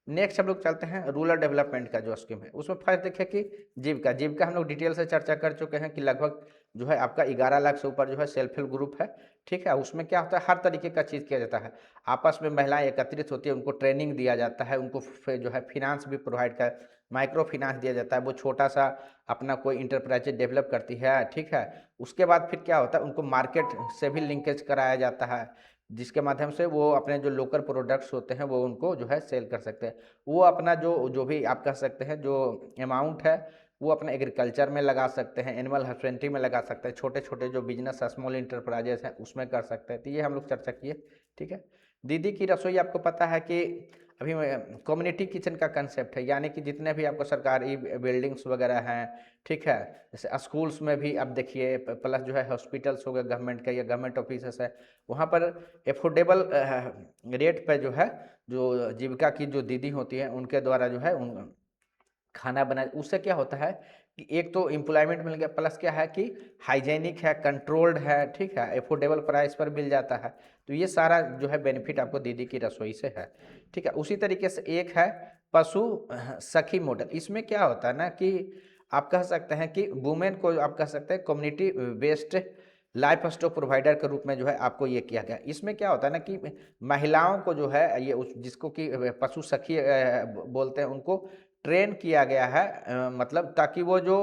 नेक्स्ट हम लोग चलते हैं रूरल डेवलपमेंट का जो स्कीम है, उसमें फर्स्ट देखिए कि जीविका जीविका हम लोग डिटेल से चर्चा कर चुके हैं कि लगभग जो है आपका 11 लाख से ऊपर जो है सेल्फ हेल्प ग्रुप है, ठीक है। उसमें क्या होता है, हर तरीके का चीज़ किया जाता है, आपस में महिलाएं एकत्रित होती है, उनको ट्रेनिंग दिया जाता है, उनको जो है फिनांस भी प्रोवाइड कर, माइक्रो फिनांस दिया जाता है, वो छोटा सा अपना कोई इंटरप्राइज डेवलप करती है, ठीक है। उसके बाद फिर क्या होता है, उनको मार्केट से भी लिंकेज कराया जाता है, जिसके माध्यम से वो अपने जो लोकल प्रोडक्ट्स होते हैं वो उनको जो है सेल कर सकते हैं। वो अपना जो जो भी आप कह सकते हैं जो अमाउंट है वो अपने एग्रीकल्चर में लगा सकते हैं, एनिमल हस्बेंड्री में लगा सकते हैं, छोटे छोटे जो बिजनेस स्मॉल इंटरप्राइजेस हैं उसमें कर सकते हैं। तो ये हम लोग चर्चा किए, ठीक है। दीदी की रसोई आपको पता है कि अभी कम्युनिटी किचन का कंसेप्ट है, यानी कि जितने भी आपको सरकारी बिल्डिंग्स वगैरह हैं, ठीक है, जैसे स्कूल्स में भी अब देखिए, प्लस जो है हॉस्पिटल्स हो गए गवर्नमेंट का या गवर्नमेंट ऑफिसेस है, वहाँ पर एफोर्डेबल रेट पे जो है, जो जीविका की जो दीदी होती हैं उनके द्वारा जो है उन खाना बना, उससे क्या होता है कि एक तो एम्प्लॉयमेंट मिल गया, प्लस क्या है कि हाइजेनिक है, कंट्रोल्ड है, ठीक है, एफोर्डेबल प्राइस पर मिल जाता है। तो ये सारा जो है बेनिफिट आपको दीदी की रसोई से है, ठीक है। उसी तरीके से एक है पशु सखी मॉडल। इसमें क्या होता है ना कि आप कह सकते हैं कि वुमेन को आप कह सकते हैं community based life stock provider के रूप में जो है आपको ये किया गया। इसमें क्या होता है ना कि महिलाओं को जो है ये उस जिसको कि पशु सखी बोलते हैं, उनको ट्रेन किया गया है, मतलब ताकि वो जो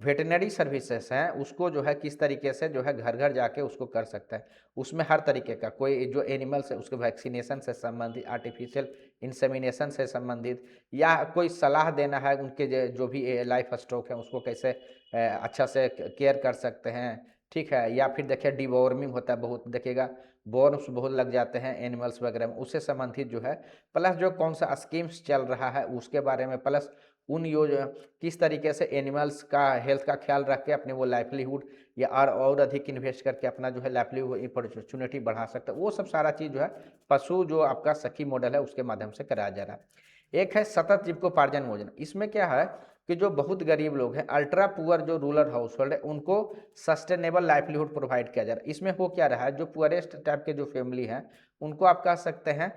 वेटरनरी सर्विसेज हैं उसको जो है किस तरीके से जो है घर घर जाके उसको कर सकता है। उसमें हर तरीके का कोई जो एनिमल्स है उसके वैक्सीनेशन से संबंधित, आर्टिफिशियल इंसेमिनेशन से संबंधित, या कोई सलाह देना है उनके जो भी लाइफ स्टॉक है उसको कैसे अच्छा से केयर कर सकते हैं, ठीक है। या फिर देखिए डिवॉर्मिंग होता है, बहुत देखिएगा बॉर्म्स बहुत लग जाते हैं एनिमल्स वगैरह में, उससे संबंधित जो है, प्लस जो कौन सा स्कीम्स चल रहा है उसके बारे में, प्लस उन योजना किस तरीके से एनिमल्स का हेल्थ का ख्याल रख के अपने वो लाइवलीहुड या और अधिक इन्वेस्ट करके अपना जो है लाइवलीहुड अपॉर्चुनिटी बढ़ा सकता है, वो सब सारा चीज़ जो है पशु जो आपका सखी मॉडल है उसके माध्यम से कराया जा रहा है। एक है सतत जीविकोपार्जन योजना। इसमें क्या है कि जो बहुत गरीब लोग हैं, अल्ट्रा पुअर जो रूरल हाउस होल्ड है, उनको सस्टेनेबल लाइवलीहुड प्रोवाइड किया जा रहा है। इसमें हो क्या रहा है, जो पुअरेस्ट टाइप के जो फैमिली हैं उनको आप कह सकते हैं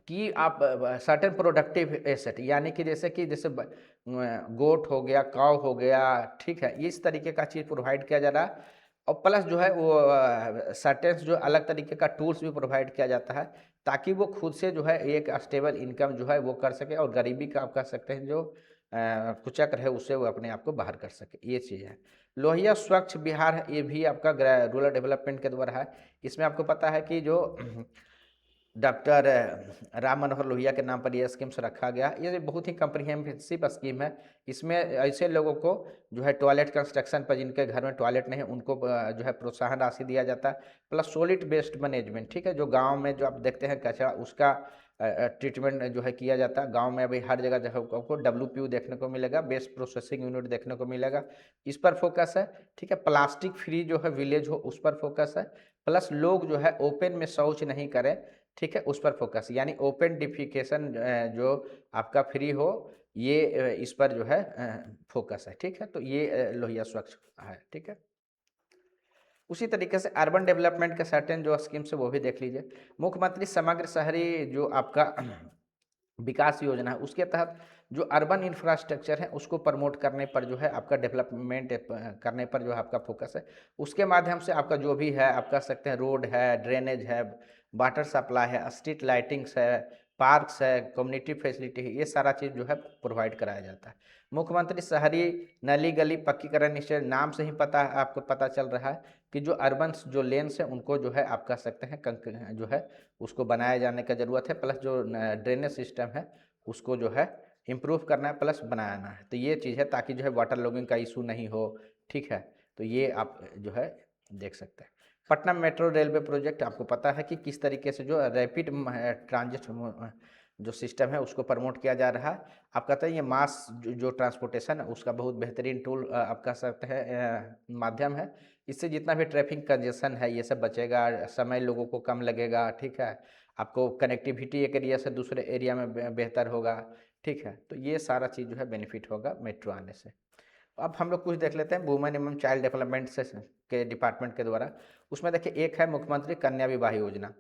कि आप सर्टेन प्रोडक्टिव एसेट, यानी कि जैसे गोट हो गया, काव हो गया, ठीक है, इस तरीके का चीज़ प्रोवाइड किया जा रहा है। और प्लस जो है वो सर्टेन जो अलग तरीके का टूल्स भी प्रोवाइड किया जाता है, ताकि वो खुद से जो है एक स्टेबल इनकम जो है वो कर सके, और गरीबी का आप कह सकते हैं जो कुचक्र है उससे वो अपने आप को बाहर कर सके, ये चीज़ है। लोहिया स्वच्छ बिहार है, ये भी आपका रूरल डेवलपमेंट के द्वारा है। इसमें आपको पता है कि जो डॉक्टर राम मनोहर लोहिया के नाम पर यह स्कीम्स रखा गया। ये बहुत ही कम्प्रिहेंसिव स्कीम है। इसमें ऐसे लोगों को जो है टॉयलेट कंस्ट्रक्शन पर, जिनके घर में टॉयलेट नहीं है, उनको जो है प्रोत्साहन राशि दिया जाता है, प्लस सॉलिड वेस्ट मैनेजमेंट, ठीक है, जो गांव में जो आप देखते हैं कचरा, उसका ट्रीटमेंट जो है किया जाता है। गांव में अभी हर जगह जो है आपको WPU देखने को मिलेगा, वेस्ट प्रोसेसिंग यूनिट देखने को मिलेगा, इस पर फोकस है, ठीक है। प्लास्टिक फ्री जो है विलेज हो, उस पर फोकस है, प्लस लोग जो है ओपन में शौच नहीं करें, ठीक है, उस पर फोकस, यानी ओपन डिफिकेशन जो आपका फ्री हो, ये इस पर जो है फोकस है, ठीक है। तो ये लोहिया स्वच्छ है, ठीक है। उसी तरीके से अर्बन डेवलपमेंट के सर्टेन जो स्कीम्स है वो भी देख लीजिए। मुख्यमंत्री समग्र शहरी जो आपका विकास योजना है, उसके तहत जो अर्बन इंफ्रास्ट्रक्चर है उसको प्रमोट करने पर जो है आपका डेवलपमेंट करने पर जो है आपका फोकस है। उसके माध्यम से आपका जो भी है आप कह सकते हैं रोड है, ड्रेनेज है, वाटर सप्लाई है, स्ट्रीट लाइटिंग्स है, पार्क्स है, कम्युनिटी फैसिलिटी है, ये सारा चीज़ जो है प्रोवाइड कराया जाता है। मुख्यमंत्री शहरी नली गली पक्कीकरण, इसे नाम से ही पता आपको पता चल रहा है कि जो अर्बन जो लेन्स हैं उनको जो है आप कह सकते हैं जो है उसको बनाए जाने का ज़रूरत है, प्लस जो ड्रेनेज सिस्टम है उसको जो है इम्प्रूव करना है, प्लस बनाना है। तो ये चीज़ है ताकि जो है वाटर लॉगिंग का इशू नहीं हो, ठीक है। तो ये आप जो है देख सकते हैं। पटना मेट्रो रेलवे प्रोजेक्ट, आपको पता है कि किस तरीके से जो रैपिड ट्रांजिट जो सिस्टम है उसको प्रमोट किया जा रहा है। आप कहते हैं ये मास जो ट्रांसपोर्टेशन है उसका बहुत बेहतरीन टूल आप कह सकते हैं माध्यम है। इससे जितना भी ट्रैफिक कंजेशन है ये सब बचेगा, समय लोगों को कम लगेगा, ठीक है। आपको कनेक्टिविटी एक एरिया से दूसरे एरिया में बेहतर होगा, ठीक है। तो ये सारा चीज़ जो है बेनिफिट होगा मेट्रो आने से। अब हम लोग कुछ देख लेते हैं वुमेन एवं चाइल्ड डेवलपमेंट से के डिपार्टमेंट के द्वारा। उसमें देखिए एक है मुख्यमंत्री कन्या विवाह योजना।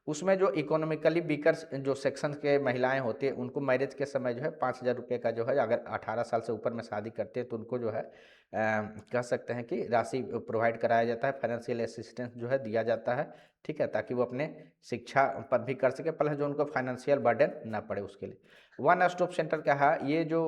उसमें जो इकोनॉमिकली वीकर जो सेक्शन के महिलाएं होती हैं उनको मैरिज के समय जो है 5,000 रुपये का जो है, अगर 18 साल से ऊपर में शादी करते हैं तो उनको जो है कह सकते हैं कि राशि प्रोवाइड कराया जाता है, फाइनेंशियल असिस्टेंस जो है दिया जाता है, ठीक है, ताकि वो अपने शिक्षा पर भी कर सके, प्लस जो उनको फाइनेंशियल बर्डन ना पड़े उसके लिए। वन स्टॉप सेंटर क्या है, ये जो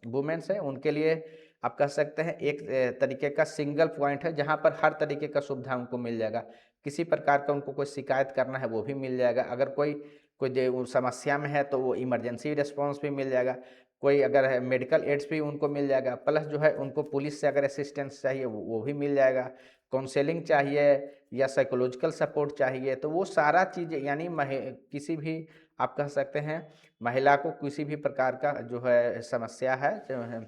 वुमेन्स हैं उनके लिए आप कह सकते हैं एक तरीके का सिंगल पॉइंट है जहाँ पर हर तरीके का सुविधा उनको मिल जाएगा। किसी प्रकार का उनको कोई शिकायत करना है वो भी मिल जाएगा, अगर कोई कोई वो समस्या में है तो वो इमरजेंसी रिस्पॉन्स भी मिल जाएगा, कोई अगर है मेडिकल एड्स भी उनको मिल जाएगा, प्लस जो है उनको पुलिस से अगर असिस्टेंस चाहिए वो भी मिल जाएगा, काउंसलिंग चाहिए या साइकोलॉजिकल सपोर्ट चाहिए तो वो सारा चीज़, यानी किसी भी आप कह सकते हैं महिला को किसी भी प्रकार का जो है समस्या है, जो है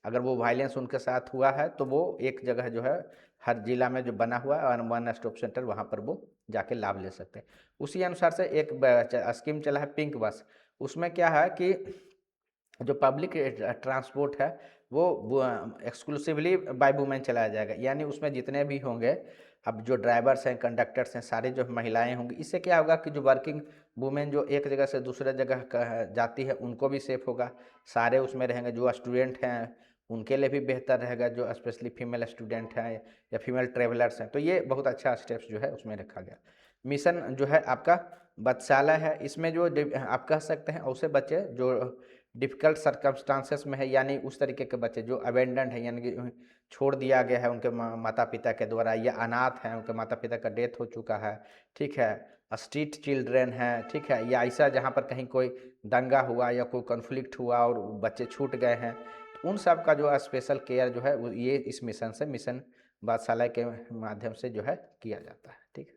अगर वो वायलेंस उनके साथ हुआ है तो वो एक जगह जो है हर जिला में जो बना हुआ है वन स्टॉप सेंटर, वहाँ पर वो जाके लाभ ले सकते हैं। उसी अनुसार से एक स्कीम चला है पिंक बस। उसमें क्या है कि जो पब्लिक ट्रांसपोर्ट है वो एक्सक्लूसिवली बाय वुमेन चलाया जाएगा, यानी उसमें जितने भी होंगे, अब जो ड्राइवर्स हैं, कंडक्टर्स हैं, सारी जो महिलाएं होंगी। इससे क्या होगा कि जो वर्किंग वुमेन जो एक जगह से दूसरे जगह जाती है उनको भी सेफ होगा, सारे उसमें रहेंगे। जो स्टूडेंट हैं उनके लिए भी बेहतर रहेगा, जो स्पेशली फीमेल स्टूडेंट हैं या फीमेल ट्रेवलर्स हैं। तो ये बहुत अच्छा स्टेप्स जो है उसमें रखा गया। मिशन जो है आपका बत्सालय है। इसमें जो आप कह सकते हैं ऐसे बच्चे जो डिफ़िकल्ट सर्कमस्टांसेस में है, यानी उस तरीके के बच्चे जो अबेंडन्ड है, यानी कि छोड़ दिया गया है उनके माता पिता के द्वारा, या अनाथ हैं, उनके माता पिता का डेथ हो चुका है, ठीक है, स्ट्रीट चिल्ड्रेन हैं, ठीक है, या ऐसा जहाँ पर कहीं कोई दंगा हुआ या कोई कॉन्फ्लिक्ट हुआ और बच्चे छूट गए हैं, तो उन सब का जो स्पेशल केयर जो है ये इस मिशन से, मिशन बादशाला के माध्यम से जो है किया जाता है, ठीक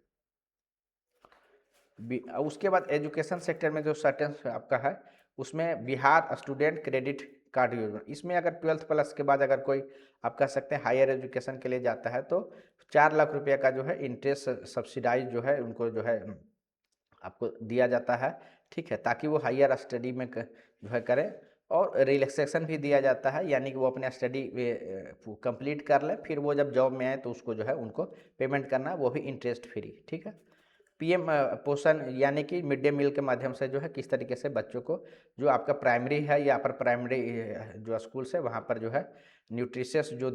है। उसके बाद एजुकेशन सेक्टर में जो सर्टेन आपका है, उसमें बिहार स्टूडेंट क्रेडिट कार्ड योजना, इसमें अगर 12th प्लस के बाद अगर कोई आप कह सकते हैं हायर एजुकेशन के लिए जाता है तो 4 लाख रुपये का जो है इंटरेस्ट सब्सिडाइज जो है उनको जो है आपको दिया जाता है, ठीक है, ताकि वो हायर स्टडी में जो है करें। और रिलैक्सेशन भी दिया जाता है, यानी कि वो अपने स्टडी कंप्लीट कर लें, फिर वो जब जॉब में आए तो उसको जो है उनको पेमेंट करना, वो भी इंटरेस्ट फ्री, ठीक है। पीएम पोषण, यानी कि मिड डे मील के माध्यम से जो है किस तरीके से बच्चों को जो आपका प्राइमरी है या अपर प्राइमरी जो स्कूल्स है वहाँ पर जो है न्यूट्रिशियस जो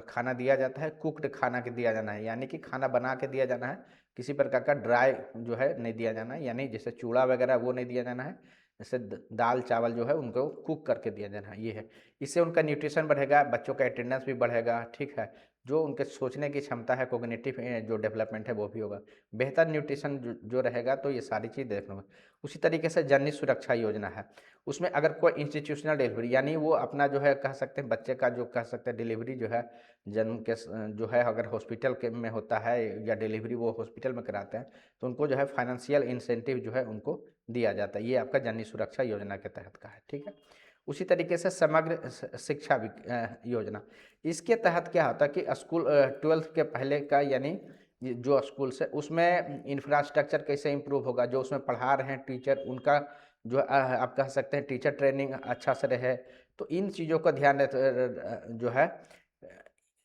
खाना दिया जाता है, कुक्ड खाना के दिया जाना है, यानी कि खाना बना के दिया जाना है, किसी प्रकार का ड्राई जो है नहीं दिया जाना है, यानी जैसे चूड़ा वगैरह वो नहीं दिया जाना है, जैसे दाल चावल जो है उनको कुक करके दिया जाना है, ये है। इससे उनका न्यूट्रिशन बढ़ेगा, बच्चों का अटेंडेंस भी बढ़ेगा, ठीक है, जो उनके सोचने की क्षमता है, कोग्निटिव जो डेवलपमेंट है वो भी होगा, बेहतर न्यूट्रिशन जो रहेगा, तो ये सारी चीज़ देखना होगा। उसी तरीके से जननी सुरक्षा योजना है, उसमें अगर कोई इंस्टीट्यूशनल डिलीवरी, यानी वो अपना जो है कह सकते हैं बच्चे का जो कह सकते हैं डिलीवरी जो है जन्म के जो है अगर हॉस्पिटल के में होता है या डिलीवरी वो हॉस्पिटल में कराते हैं तो उनको जो है फाइनेंशियल इंसेंटिव जो है उनको दिया जाता है। ये आपका जननी सुरक्षा योजना के तहत का है, ठीक है। उसी तरीके से समग्र शिक्षा योजना, इसके तहत क्या होता है कि स्कूल 12th के पहले का, यानी जो स्कूल्स है उसमें इंफ्रास्ट्रक्चर कैसे इम्प्रूव होगा, जो उसमें पढ़ा रहे हैं टीचर उनका जो आप कह सकते हैं टीचर ट्रेनिंग अच्छा से रहे, तो इन चीज़ों का ध्यान जो है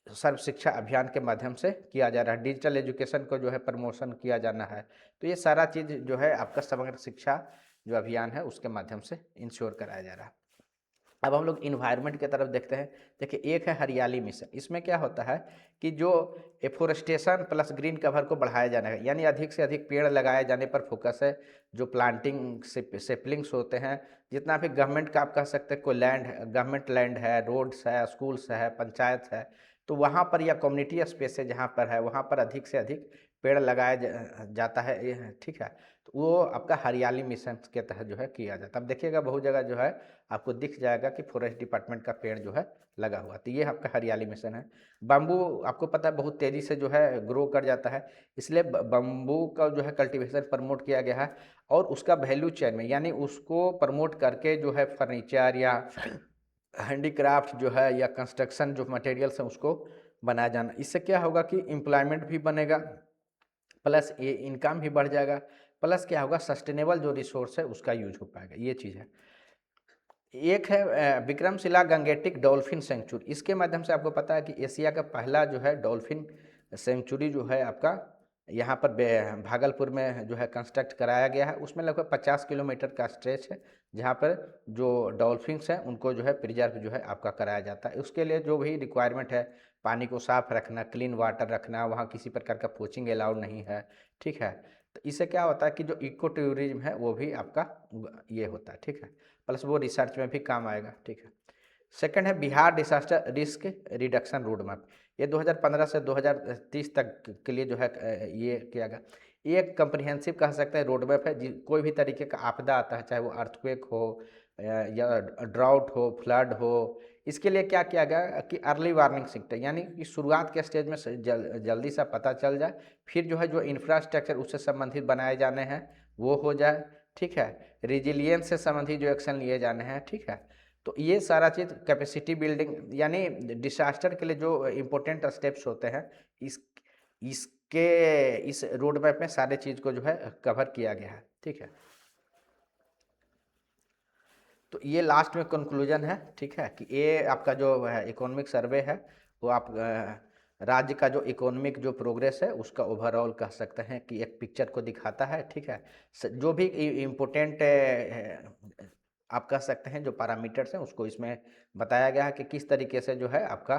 सर्व शिक्षा अभियान के माध्यम से किया जा रहा है। डिजिटल एजुकेशन को जो है प्रमोशन किया जाना है, तो ये सारा चीज़ जो है आपका समग्र शिक्षा जो अभियान है उसके माध्यम से इंश्योर कराया जा रहा है। अब हम लोग इन्वायरमेंट की तरफ देखते हैं। देखिए, एक है हरियाली मिशन। इसमें क्या होता है कि जो एफोरेस्टेशन प्लस ग्रीन कवर को बढ़ाया जाना है, यानी अधिक से अधिक पेड़ लगाए जाने पर फोकस है। जो प्लांटिंग सेपलिंग्स होते हैं, जितना भी गवर्नमेंट का आप कह सकते हैं कोई लैंड है, गवर्नमेंट लैंड है, रोड्स है, स्कूल्स है, पंचायत है, तो वहाँ पर या कम्युनिटी स्पेस है जहाँ पर है वहाँ पर अधिक से अधिक पेड़ लगाया जाता है, ठीक है। तो वो आपका हरियाली मिशन के तहत जो है किया जाता है। अब देखिएगा बहुत जगह जो है आपको दिख जाएगा कि फॉरेस्ट डिपार्टमेंट का पेड़ जो है लगा हुआ, तो ये आपका हरियाली मिशन है। बम्बू आपको पता है बहुत तेज़ी से जो है ग्रो कर जाता है, इसलिए बम्बू का जो है कल्टीवेशन प्रमोट किया गया है। और उसका वैल्यू चेन में, यानी उसको प्रमोट करके जो है फर्नीचर या हैंडीक्राफ्ट जो है या कंस्ट्रक्शन जो मटेरियल्स हैं उसको बनाया जाना। इससे क्या होगा कि एम्प्लॉयमेंट भी बनेगा, प्लस ये इनकम भी बढ़ जाएगा, प्लस क्या होगा सस्टेनेबल जो रिसोर्स है उसका यूज हो पाएगा, ये चीज़ है। एक है विक्रमशिला गंगेटिक डॉल्फिन सेंचुरी। इसके माध्यम से आपको पता है कि एशिया का पहला जो है डॉल्फिन सेंचुरी जो है आपका यहाँ पर भागलपुर में जो है कंस्ट्रक्ट कराया गया है। उसमें लगभग 50 किलोमीटर का स्ट्रेच है, जहाँ पर जो डॉल्फिन्स हैं उनको जो है प्रिजर्व जो है आपका कराया जाता है। उसके लिए जो भी रिक्वायरमेंट है, पानी को साफ रखना, क्लीन वाटर रखना, वहाँ किसी प्रकार का पोचिंग अलाउड नहीं है, ठीक है। तो इससे क्या होता है कि जो इको टूरिज्म है वो भी आपका ये होता है, ठीक है, प्लस वो रिसर्च में भी काम आएगा, ठीक है। सेकंड है Bihar disaster risk reduction road map. ये 2015 से 2030 तक के लिए जो है ये किया गया। ये एक कम्प्रिहेंसिव कह सकते हैं रोड मैप है। कोई भी तरीके का आपदा आता है, चाहे वो अर्थक्वेक हो या ड्राउट हो, फ्लड हो, इसके लिए क्या किया गया कि अर्ली वार्निंग सिस्टम, यानी कि शुरुआत के स्टेज में जल्दी से पता चल जाए, फिर जो है जो इंफ्रास्ट्रक्चर उससे संबंधित बनाए जाने हैं वो हो जाए, ठीक है, रेजिलियंस से संबंधित जो एक्शन लिए जाने हैं, ठीक है। तो ये सारा चीज़ कैपेसिटी बिल्डिंग यानी डिसास्टर के लिए जो इम्पोर्टेंट स्टेप्स होते हैं, इस इसके इस रोड मैप में सारे चीज़ को जो है कवर किया गया है, ठीक है। तो ये लास्ट में कंक्लूजन है, ठीक है, कि ये आपका जो है इकोनॉमिक सर्वे है, वो आप राज्य का जो इकोनॉमिक जो प्रोग्रेस है उसका ओवरऑल कह सकते हैं कि एक पिक्चर को दिखाता है, ठीक है। जो भी इम्पोर्टेंट आप कह सकते हैं जो पैरामीटर्स हैं उसको इसमें बताया गया है कि किस तरीके से जो है आपका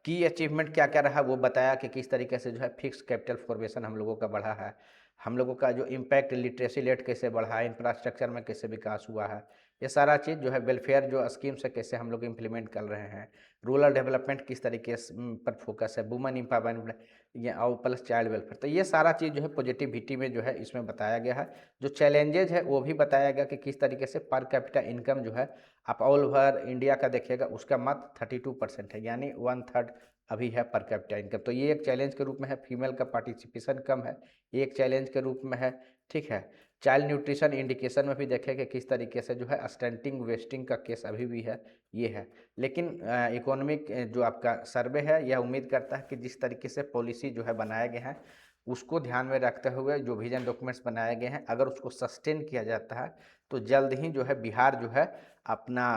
की अचीवमेंट क्या क्या रहा, वो बताया कि किस तरीके से जो है फिक्स कैपिटल फॉर्मेशन हम लोगों का बढ़ा है, हम लोगों का जो इम्पैक्ट लिटरेसी रेट कैसे बढ़ा है, इंफ्रास्ट्रक्चर में कैसे विकास हुआ है, ये सारा चीज़ जो है वेलफेयर जो स्कीम्स है कैसे हम लोग इम्प्लीमेंट कर रहे हैं, रूरल डेवलपमेंट किस तरीके से पर फोकस है, वुमेन एम्पावरमेंट या और प्लस चाइल्ड वेलफेयर। तो ये सारा चीज़ जो है पॉजिटिविटी में जो है इसमें बताया गया है। जो चैलेंजेज है वो भी बताया गया कि किस तरीके से पर कैपिटा इनकम जो है आप ऑल ओवर इंडिया का देखिएगा उसका मात्र 32% है, यानी 1/3 अभी है पर कैपिटा इनकम। तो ये एक चैलेंज के रूप में है। फीमेल का पार्टिसिपेशन कम है, ये एक चैलेंज के रूप में है, ठीक है। चाइल्ड न्यूट्रिशन इंडिकेशन में भी देखें कि किस तरीके से जो है स्टंटिंग वेस्टिंग का केस अभी भी है, ये है। लेकिन इकोनॉमिक जो आपका सर्वे है यह उम्मीद करता है कि जिस तरीके से पॉलिसी जो है बनाए गए हैं उसको ध्यान में रखते हुए जो विजन डॉक्यूमेंट्स बनाए गए हैं अगर उसको सस्टेन किया जाता है तो जल्द ही जो है बिहार जो है अपना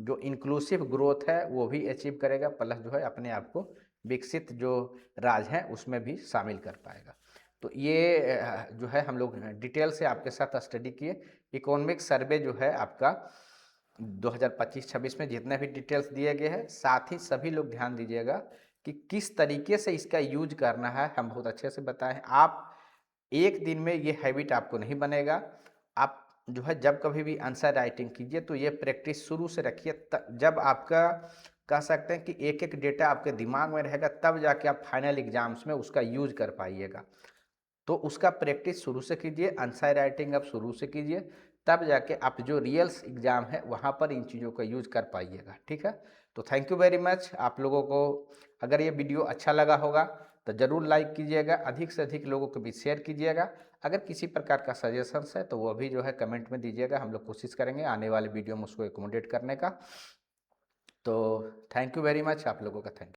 जो इंक्लूसिव ग्रोथ है वो भी अचीव करेगा, प्लस जो है अपने आप को विकसित जो राज्य है उसमें भी शामिल कर पाएगा। तो ये जो है हम लोग डिटेल से आपके साथ स्टडी किए। इकोनॉमिक सर्वे जो है आपका 2025-26 में जितने भी डिटेल्स दिए गए हैं, साथ ही सभी लोग ध्यान दीजिएगा कि किस तरीके से इसका यूज करना है, हम बहुत अच्छे से बताएं। आप एक दिन में ये हैबिट आपको नहीं बनेगा। आप जो है जब कभी भी आंसर राइटिंग कीजिए तो ये प्रैक्टिस शुरू से रखिए, जब आपका कह सकते हैं कि एक एक डेटा आपके दिमाग में रहेगा तब जाके आप फाइनल एग्जाम्स में उसका यूज कर पाइएगा। तो उसका प्रैक्टिस शुरू से कीजिए, आंसर राइटिंग आप शुरू से कीजिए, तब जाके आप जो रियल्स एग्ज़ाम है वहाँ पर इन चीज़ों का यूज कर पाइएगा, ठीक है। तो थैंक यू वेरी मच। आप लोगों को अगर ये वीडियो अच्छा लगा होगा तो ज़रूर लाइक कीजिएगा, अधिक से अधिक लोगों को भी शेयर कीजिएगा। अगर किसी प्रकार का सजेशंस है तो वो भी जो है कमेंट में दीजिएगा, हम लोग कोशिश करेंगे आने वाले वीडियो में उसको एकोमोडेट करने का। तो थैंक यू वेरी मच, आप लोगों का थैंक यू।